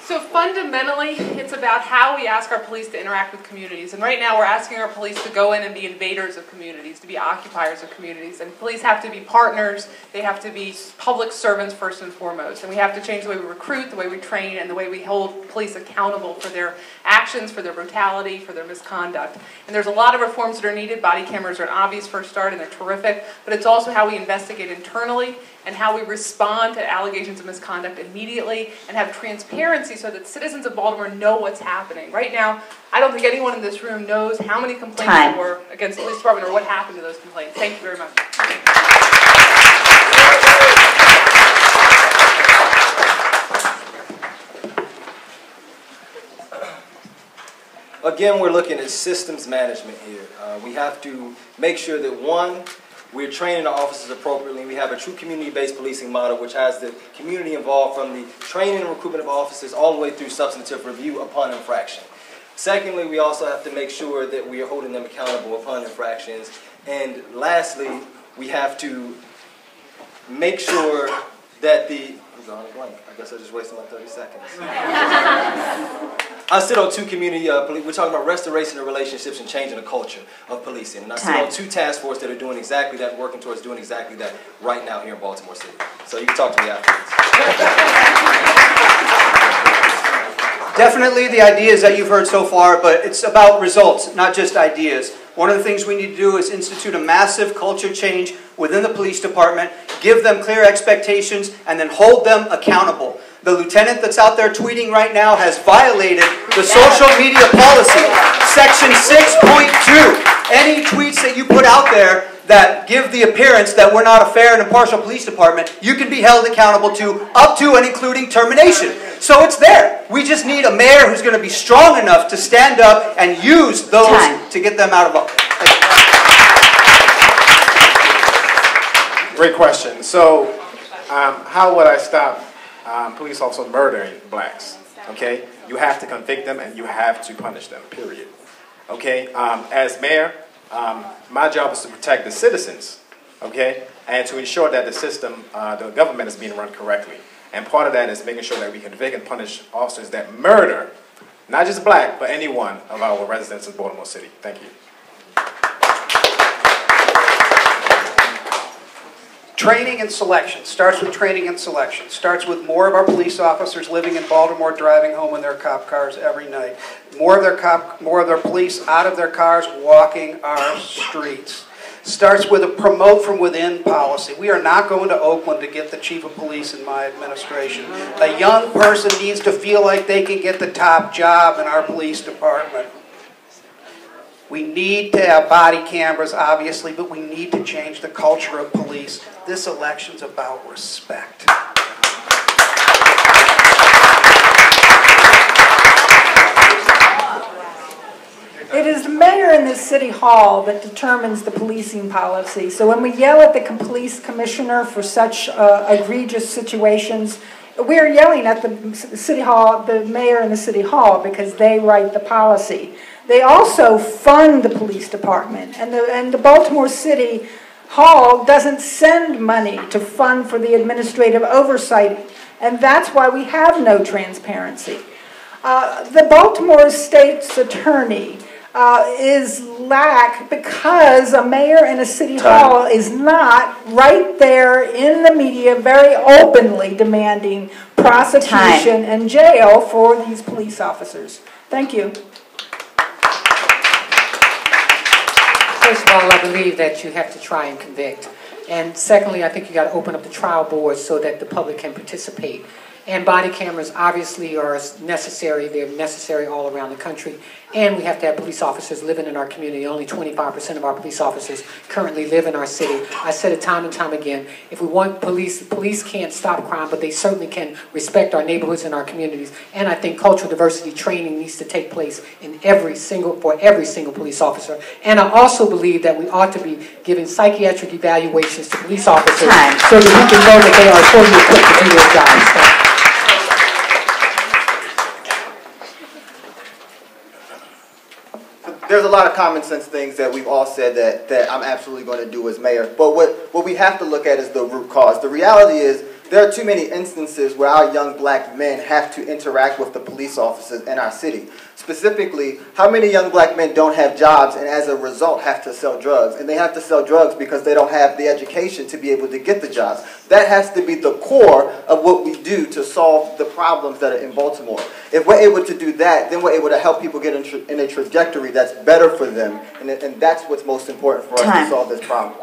So fundamentally, it's about how we ask our police to interact with communities. And right now, we're asking our police to go in and be invaders of communities, to be occupiers of communities. And police have to be partners. They have to be public servants first and foremost. And we have to change the way we recruit, the way we train, and the way we hold police accountable for their actions, for their brutality, for their misconduct. And there's a lot of reforms that are needed. Body cameras are an obvious first start, and they're terrific. But it's also how we investigate internally and how we respond to allegations of misconduct immediately and have transparency so that citizens of Baltimore know what's happening. Right now, I don't think anyone in this room knows how many complaints there were against the police department or what happened to those complaints. Thank you very much. Again, we're looking at systems management here. We have to make sure that, one, we're training our officers appropriately. We have a true community-based policing model which has the community involved from the training and recruitment of officers all the way through substantive review upon infraction. Secondly, we also have to make sure that we are holding them accountable upon infractions. And lastly, we have to make sure that the... I guess I just wasted my 30 seconds. I sit on two community, we're talking about restoration of relationships and changing the culture of policing. And I sit on two task forces that are doing exactly that, working towards doing exactly that right now here in Baltimore City. So you can talk to me afterwards. Definitely the ideas that you've heard so far, but it's about results, not just ideas. One of the things we need to do is institute a massive culture change within the police department, give them clear expectations, and then hold them accountable. The lieutenant that's out there tweeting right now has violated the social media policy, section 6.2. Any tweets that you put out there that give the appearance that we're not a fair and impartial police department, you can be held accountable to up to and including termination. So it's there. We just need a mayor who's going to be strong enough to stand up and use those to get them out of office. Great question. So, how would I stop police officers murdering blacks? Okay, you have to convict them and you have to punish them. Period. Okay. As mayor, my job is to protect the citizens. Okay, and to ensure that the system, the government is being run correctly. And part of that is making sure that we convict and punish officers that murder, not just black, but any one of our residents in Baltimore City. Thank you. Training and selection. Starts with training and selection. Starts with more of our police officers living in Baltimore driving home in their cop cars every night. More of their police out of their cars walking our streets. Starts with a promote from within policy. We are not going to Oakland to get the chief of police in my administration. A young person needs to feel like they can get the top job in our police department. We need to have body cameras, obviously, but we need to change the culture of police. This election's about respect. It is the mayor in this city hall that determines the policing policy. So when we yell at the police commissioner for such egregious situations, we're yelling at the city hall, the mayor in the city hall, because they write the policy. They also fund the police department, and the Baltimore City Hall doesn't send money to fund for the administrative oversight, and that's why we have no transparency. The Baltimore State's attorney is lack because a mayor in a city hall is not right there in the media very openly demanding prosecution and jail for these police officers. Thank you. First of all, I believe that you have to try and convict. And secondly, I think you got to open up the trial board so that the public can participate. And body cameras obviously are necessary. They're necessary all around the country. And we have to have police officers living in our community. Only 25% of our police officers currently live in our city. I said it time and time again. If we want police can't stop crime, but they certainly can respect our neighborhoods and our communities. And I think cultural diversity training needs to take place in for every single police officer. And I also believe that we ought to be giving psychiatric evaluations to police officers so that we can know that they are fully equipped to do their jobs. There's a lot of common sense things that we've all said that I'm absolutely going to do as mayor. But what we have to look at is the root cause. The reality is there are too many instances where our young black men have to interact with the police officers in our city. Specifically, how many young black men don't have jobs and as a result have to sell drugs? And they have to sell drugs because they don't have the education to be able to get the jobs. That has to be the core of what we do to solve the problems that are in Baltimore. If we're able to do that, then we're able to help people get in a trajectory that's better for them. And that's what's most important for us to solve this problem.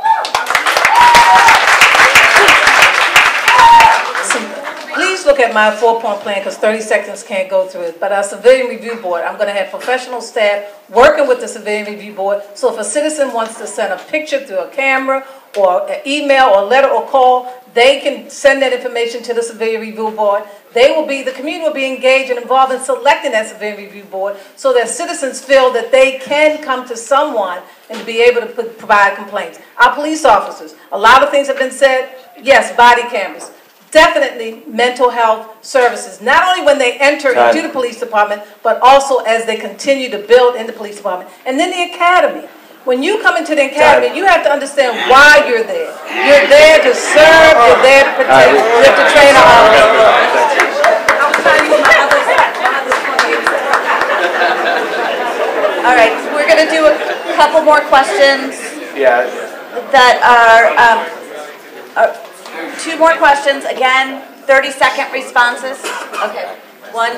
Please look at my 4-point plan because 30 seconds can't go through it. But our Civilian Review Board, I'm going to have professional staff working with the Civilian Review Board. So if a citizen wants to send a picture through a camera or an email or letter or call, they can send that information to the Civilian Review Board. The community will be engaged and involved in selecting that Civilian Review Board so that citizens feel that they can come to someone and to be able to provide complaints. Our police officers, a lot of things have been said. Yes, body cameras. Definitely mental health services, not only when they enter into the police department, but also as they continue to build in the police department. And then the academy. When you come into the academy, you have to understand why you're there. You're there to serve, you're there to protect, you have to train our officers. All right, so we're going to do a couple more questions that are 2 more questions. Again, 30-second responses. Okay, 1.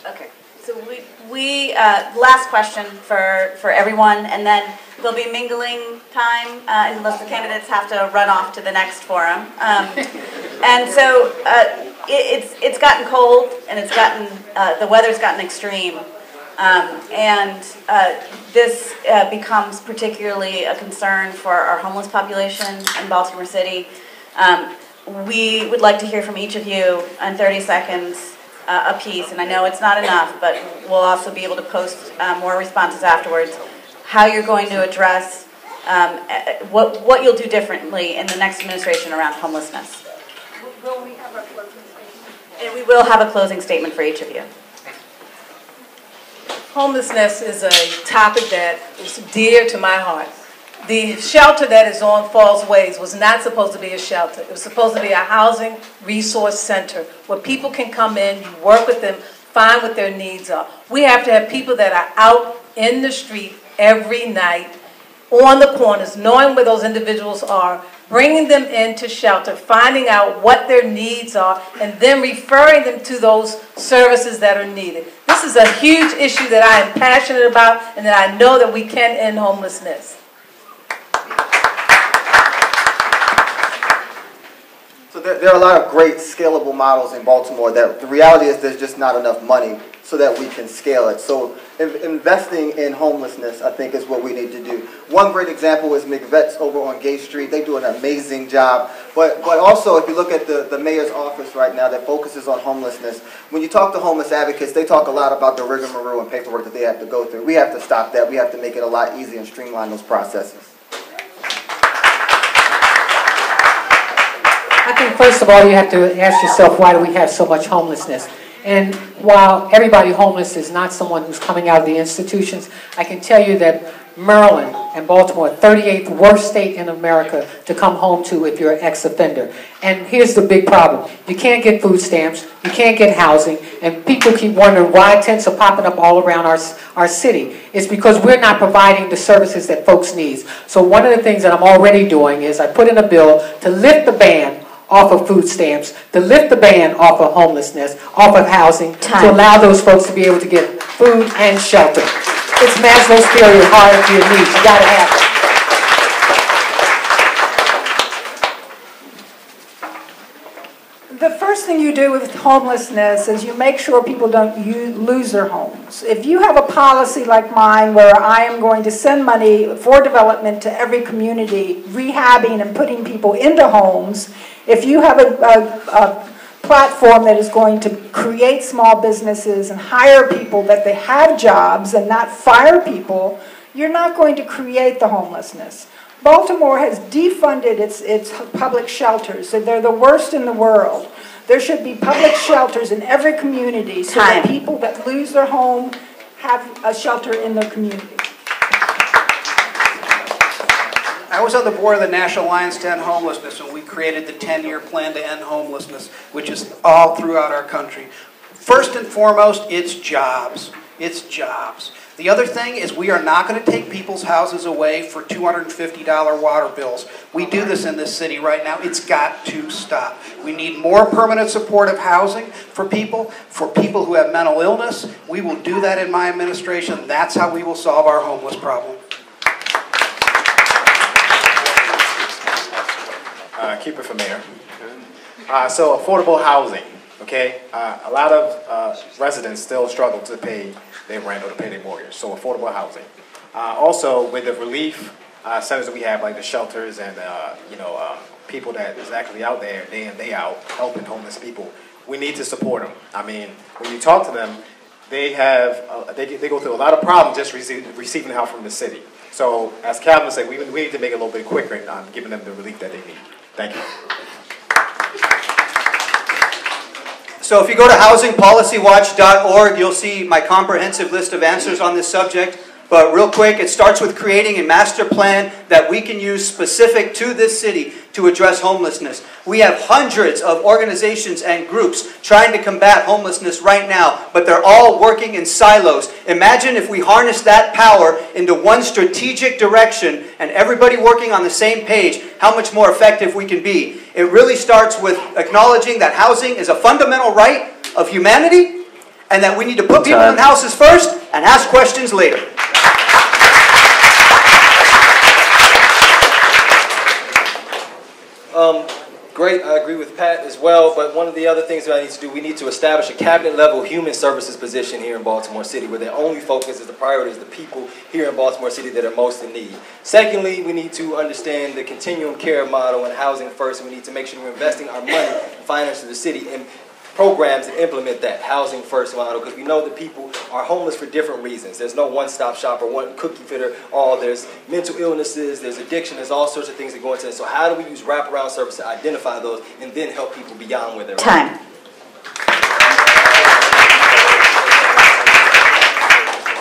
Okay, so we last question for everyone, and then there'll be mingling time unless the candidates have to run off to the next forum. And so it's gotten cold, and the weather's gotten extreme, and this becomes particularly a concern for our homeless population in Baltimore City. We would like to hear from each of you in 30 seconds a piece, and I know it's not enough, but we'll also be able to post more responses afterwards. How you're going to address what you'll do differently in the next administration around homelessness. Will we have a closing statement? And we will have a closing statement for each of you. Homelessness is a topic that is dear to my heart. The shelter that is on Falls Ways was not supposed to be a shelter. It was supposed to be a housing resource center where people can come in, you work with them, find what their needs are. We have to have people that are out in the street every night, on the corners, knowing where those individuals are, bringing them into shelter, finding out what their needs are, and then referring them to those services that are needed. This is a huge issue that I am passionate about and that I know that we can end homelessness. So there are a lot of great scalable models in Baltimore that the reality is there's just not enough money so that we can scale it. So investing in homelessness, I think, is what we need to do. One great example is McVet's over on Gay Street. They do an amazing job. But also, if you look at the mayor's office right now that focuses on homelessness, when you talk to homeless advocates, they talk a lot about the rigmarole and paperwork that they have to go through. We have to stop that. We have to make it a lot easier and streamline those processes. I think first of all you have to ask yourself, why do we have so much homelessness? And while everybody homeless is not someone who's coming out of the institutions, I can tell you that Maryland and Baltimore, 38th worst state in America to come home to if you're an ex-offender. And here's the big problem. You can't get food stamps, you can't get housing, and people keep wondering why tents are popping up all around our city. It's because we're not providing the services that folks need. So one of the things that I'm already doing is I put in a bill to lift the ban off of food stamps, to lift the ban off of homelessness, off of housing, to allow those folks to be able to get food and shelter. It's Maslow's theory of hierarchy of needs. You gotta have it. The first thing you do with homelessness is you make sure people don't lose their homes. If you have a policy like mine where I am going to send money for development to every community, rehabbing and putting people into homes, if you have a platform that is going to create small businesses and hire people that they have jobs and not fire people, you're not going to create the homelessness. Baltimore has defunded its public shelters. So they're the worst in the world. There should be public shelters in every community so that people that lose their home have a shelter in their community. I was on the board of the National Alliance to End Homelessness when we created the 10-year plan to end homelessness, which is all throughout our country. First and foremost, it's jobs. It's jobs. The other thing is we are not going to take people's houses away for $250 water bills. We do this in this city right now. It's got to stop. We need more permanent supportive housing for people who have mental illness. We will do that in my administration. That's how we will solve our homeless problem. Cupid for mayor. So affordable housing, okay? A lot of residents still struggle to pay their rent or to pay their mortgage, so affordable housing. Also, with the relief centers that we have, like the shelters and people that is actually out there day in, day out helping homeless people, we need to support them. I mean, when you talk to them, they have they go through a lot of problems just receiving help from the city. So, as Calvin said, we need to make it a little bit quicker in giving them the relief that they need. Thank you. So if you go to housingpolicywatch.org, you'll see my comprehensive list of answers on this subject. But real quick, it starts with creating a master plan that we can use specific to this city to address homelessness. We have hundreds of organizations and groups trying to combat homelessness right now, but they're all working in silos. Imagine if we harness that power into one strategic direction and everybody working on the same page, how much more effective we can be. It really starts with acknowledging that housing is a fundamental right of humanity and that we need to put people in houses first and ask questions later. Great, I agree with Pat as well, but one of the other things that I need to do, we need to establish a cabinet-level human services position here in Baltimore City where their only focus is the priorities, the people here in Baltimore City that are most in need. Secondly, we need to understand the continuum care model and housing first, and we need to make sure we're investing our money and finance of the city in programs that implement that housing first model, because we know that people are homeless for different reasons. There's no one-stop shop or one cookie fitter all. There's mental illnesses, there's addiction, there's all sorts of things that go into it. So how do we use wraparound service to identify those and then help people beyond where they're at?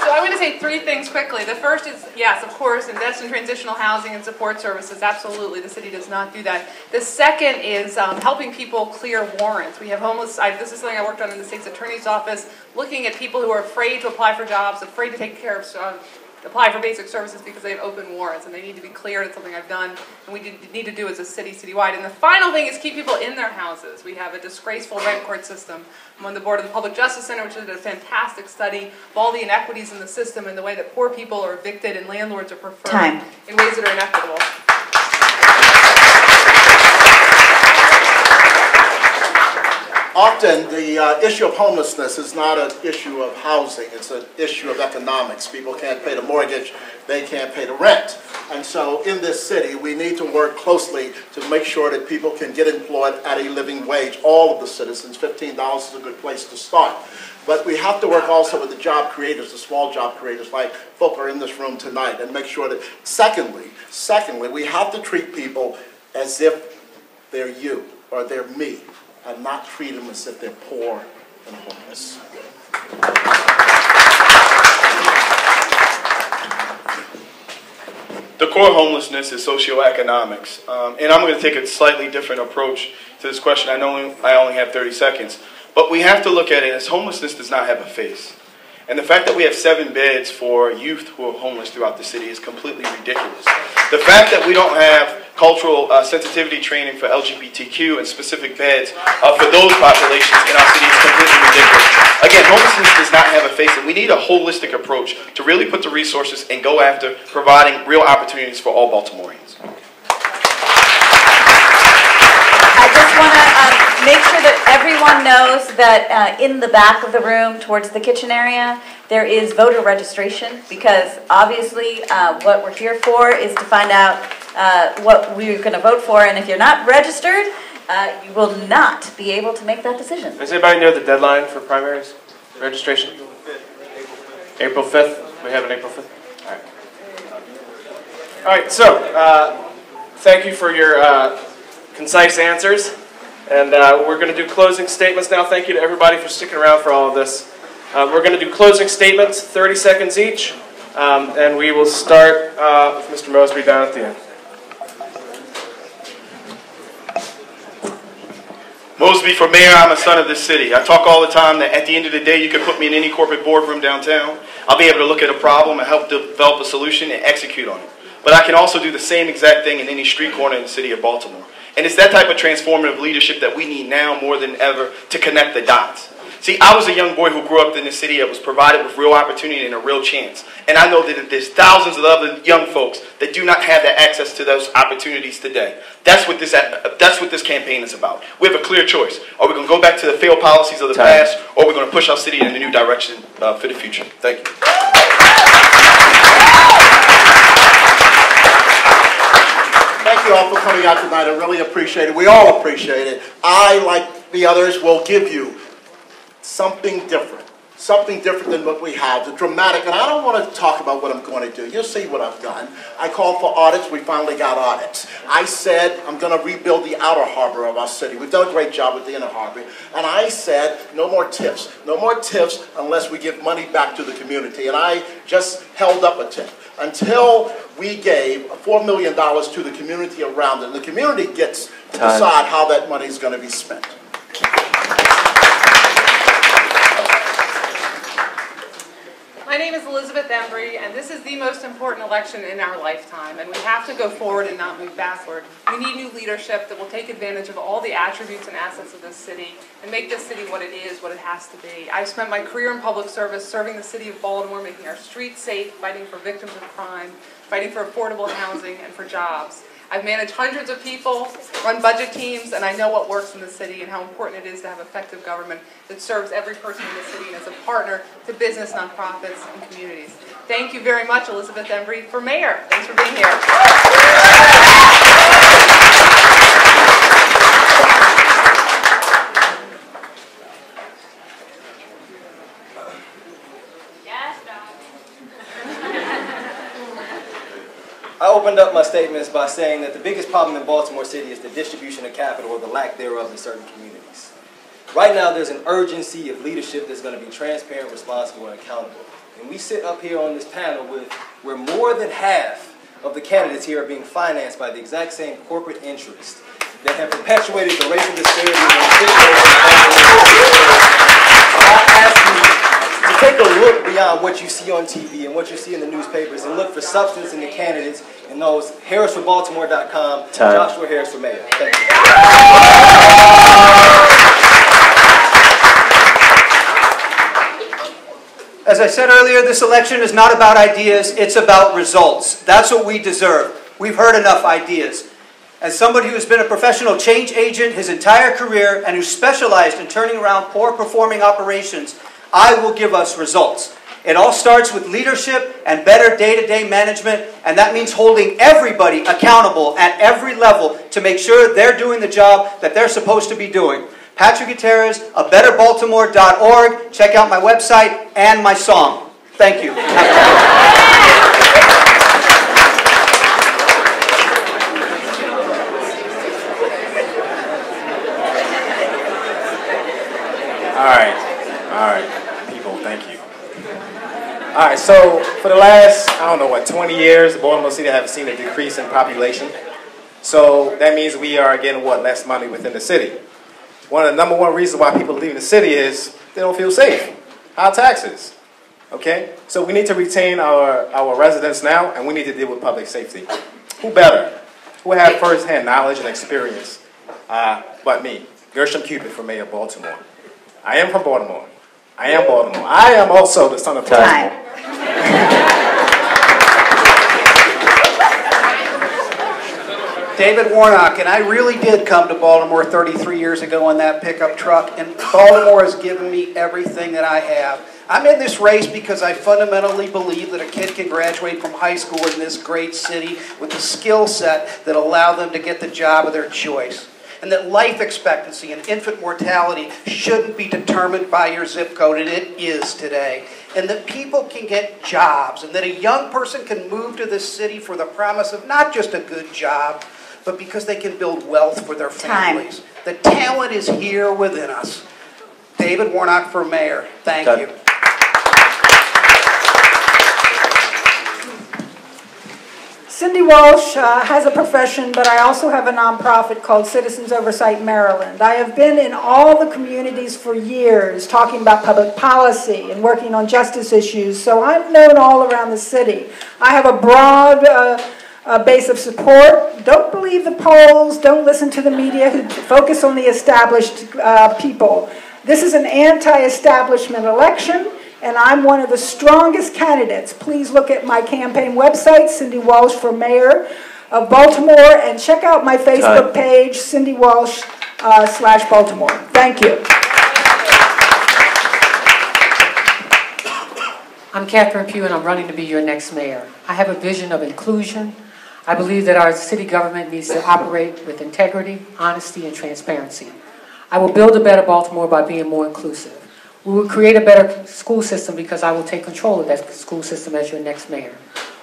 So I'm going to say three things quickly. The first is, yes, of course, invest in transitional housing and support services. Absolutely, the city does not do that. The second is helping people clear warrants. We have homeless, this is something I worked on in the state's attorney's office, looking at people who are afraid to apply for jobs, afraid to take care of apply for basic services because they have open warrants and they need to be cleared. It's something I've done and we need to do as a city, citywide. And the final thing is keep people in their houses. We have a disgraceful rent court system. I'm on the board of the Public Justice Center, which did a fantastic study of all the inequities in the system and the way that poor people are evicted and landlords are preferred in ways that are inequitable. Often the issue of homelessness is not an issue of housing, it's an issue of economics. People can't pay the mortgage, they can't pay the rent. And so in this city, we need to work closely to make sure that people can get employed at a living wage. All of the citizens, $15 is a good place to start. But we have to work also with the job creators, the small job creators, like folk are in this room tonight, and make sure that, secondly, we have to treat people as if they're you or they're me, and not treat them as if they're poor and homeless. The core homelessness is socioeconomics, and I'm going to take a slightly different approach to this question. I know I only have 30 seconds, but we have to look at it as homelessness does not have a face. And the fact that we have 7 beds for youth who are homeless throughout the city is completely ridiculous. The fact that we don't have cultural sensitivity training for LGBTQ and specific beds for those populations in our city is completely ridiculous. Again, homelessness does not have a face, and we need a holistic approach to really put the resources and go after providing real opportunities for all Baltimoreans. I just want to make sure that everyone knows that in the back of the room towards the kitchen area, there is voter registration, because obviously what we're here for is to find out what we're going to vote for, and if you're not registered, you will not be able to make that decision. Does anybody know the deadline for primaries registration? April 5th? We have an April 5th? All right. All right, so thank you for your concise answers. And we're going to do closing statements now. Thank you to everybody for sticking around for all of this. We're going to do closing statements, 30 seconds each. And we will start with Mr. Mosby down at the end. Mosby, for mayor, I'm a son of this city. I talk all the time that at the end of the day, you can put me in any corporate boardroom downtown. I'll be able to look at a problem and help develop a solution and execute on it. But I can also do the same exact thing in any street corner in the city of Baltimore. And it's that type of transformative leadership that we need now more than ever to connect the dots. See, I was a young boy who grew up in the city that was provided with real opportunity and a real chance. And I know that there's thousands of other young folks that do not have that access to those opportunities today. That's what this campaign is about. We have a clear choice. Are we going to go back to the failed policies of the past, or are we going to push our city in a new direction for the future? Thank you. Thank you all for coming out tonight. I really appreciate it. We all appreciate it. I, like the others, will give you something different than what we have, the dramatic, and I don't want to talk about what I'm going to do. You'll see what I've done. I called for audits. We finally got audits. I said I'm going to rebuild the outer harbor of our city. We've done a great job with the inner harbor. And I said no more tips. No more tips unless we give money back to the community. And I just held up a tip until we gave $4 million to the community around it. And the community gets to decide how that money is going to be spent. My name is Elizabeth Embry, and this is the most important election in our lifetime, and we have to go forward and not move backward. We need new leadership that will take advantage of all the attributes and assets of this city and make this city what it is, what it has to be. I've spent my career in public service serving the city of Baltimore, making our streets safe, fighting for victims of crime, fighting for affordable housing, and for jobs. I've managed hundreds of people, run budget teams, and I know what works in the city and how important it is to have effective government that serves every person in the city and as a partner to business, nonprofits, and communities. Thank you very much, Elizabeth Embry, for mayor. Thanks for being here. I opened up my statements by saying that the biggest problem in Baltimore City is the distribution of capital or the lack thereof in certain communities. Right now, there's an urgency of leadership that's going to be transparent, responsible, and accountable. And we sit up here on this panel where more than half of the candidates here are being financed by the exact same corporate interests that have perpetuated the racial disparities I ask you to take a look beyond what you see on TV and what you see in the newspapers and look for substance in the candidates and those. HarrisForBaltimore.com, Joshua Harris for mayor. Thank you. As I said earlier, this election is not about ideas, it's about results. That's what we deserve. We've heard enough ideas. As somebody who's been a professional change agent his entire career and who specialized in turning around poor performing operations, I will give us results. It all starts with leadership and better day-to-day management, and that means holding everybody accountable at every level to make sure they're doing the job that they're supposed to be doing. Patrick Gutierrez, abetterbaltimore.org. Check out my website and my song. Thank you. All right, people, thank you. All right, so for the last, 20 years, Baltimore City have seen a decrease in population. So that means we are getting, less money within the city. One of the number one reasons why people leave the city is they don't feel safe. High taxes, okay? So we need to retain our residents now, and we need to deal with public safety. Who better? Who have first-hand knowledge and experience but me, Gersham Cupid for Mayor of Baltimore. I am from Baltimore. I am Baltimore. I am also the son of Baltimore. David Warnock, and I really did come to Baltimore 33 years ago in that pickup truck, and Baltimore has given me everything that I have. I'm in this race because I fundamentally believe that a kid can graduate from high school in this great city with a skill set that allow them to get the job of their choice. And that life expectancy and infant mortality shouldn't be determined by your zip code, and it is today. And that people can get jobs, and that a young person can move to this city for the promise of not just a good job, but because they can build wealth for their families. The talent is here within us. David Warnock for mayor. Thank you. Cindy Walsh has a profession, but I also have a nonprofit called Citizens Oversight Maryland. I have been in all the communities for years talking about public policy and working on justice issues, so I'm known all around the city. I have a broad base of support. Don't believe the polls, don't listen to the media who focus on the established people. This is an anti-establishment election, and I'm one of the strongest candidates. Please look at my campaign website, Cindy Walsh for Mayor of Baltimore, and check out my Facebook page, Cindy Walsh /Baltimore. Thank you. I'm Catherine Pugh, and I'm running to be your next mayor. I have a vision of inclusion. I believe that our city government needs to operate with integrity, honesty, and transparency. I will build a better Baltimore by being more inclusive. We will create a better school system because I will take control of that school system as your next mayor.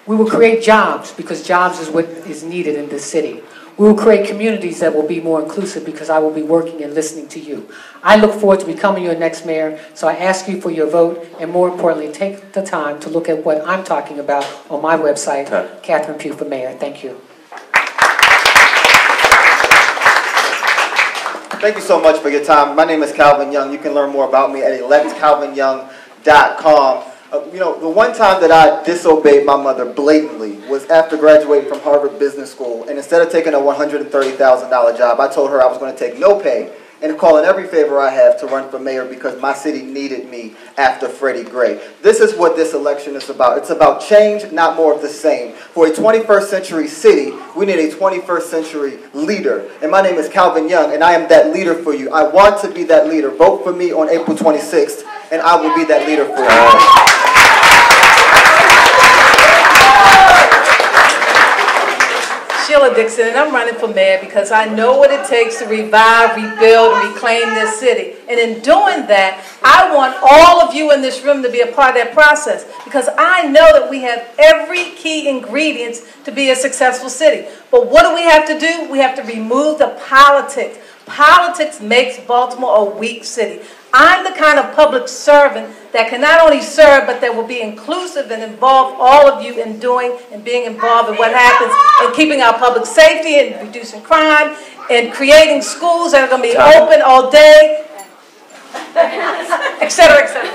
We will create jobs because jobs is what is needed in this city. We will create communities that will be more inclusive because I will be working and listening to you. I look forward to becoming your next mayor, so I ask you for your vote, and more importantly, take the time to look at what I'm talking about on my website, Catherine Pugh for Mayor. Thank you. Thank you so much for your time. My name is Calvin Young. You can learn more about me at electcalvinyoung.com. The one time that I disobeyed my mother blatantly was after graduating from Harvard Business School. And instead of taking a $130,000 job, I told her I was going to take no pay and call in every favor I have to run for mayor because my city needed me after Freddie Gray. This is what this election is about. It's about change, not more of the same. For a 21st century city, we need a 21st century leader. And my name is Calvin Young, and I am that leader for you. I want to be that leader. Vote for me on April 26th, and I will be that leader for you. Sheila Dixon, and I'm running for mayor because I know what it takes to revive, rebuild, and reclaim this city. And in doing that, I want all of you in this room to be a part of that process because I know that we have every key ingredients to be a successful city. But what do we have to do? We have to remove the politics. Politics makes Baltimore a weak city. I'm the kind of public servant that can not only serve, but that will be inclusive and involve all of you in doing and being involved in what happens in keeping our public safety and reducing crime and creating schools that are going to be open all day, et cetera, et cetera.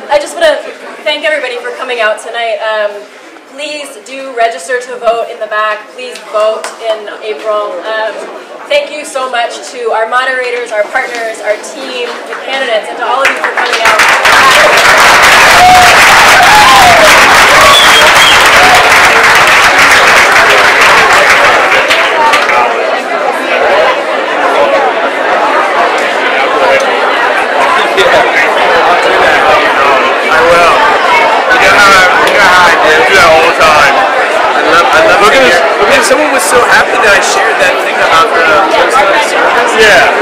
I just want to thank everybody for coming out tonight. Please do register to vote in the back. Please vote in April. Thank you so much to our moderators, our partners, our team, the candidates, and to all of you for coming out. I will. You know how I do that all the time. I love look at this. Someone was so happy that I shared that thing about the service. Yeah.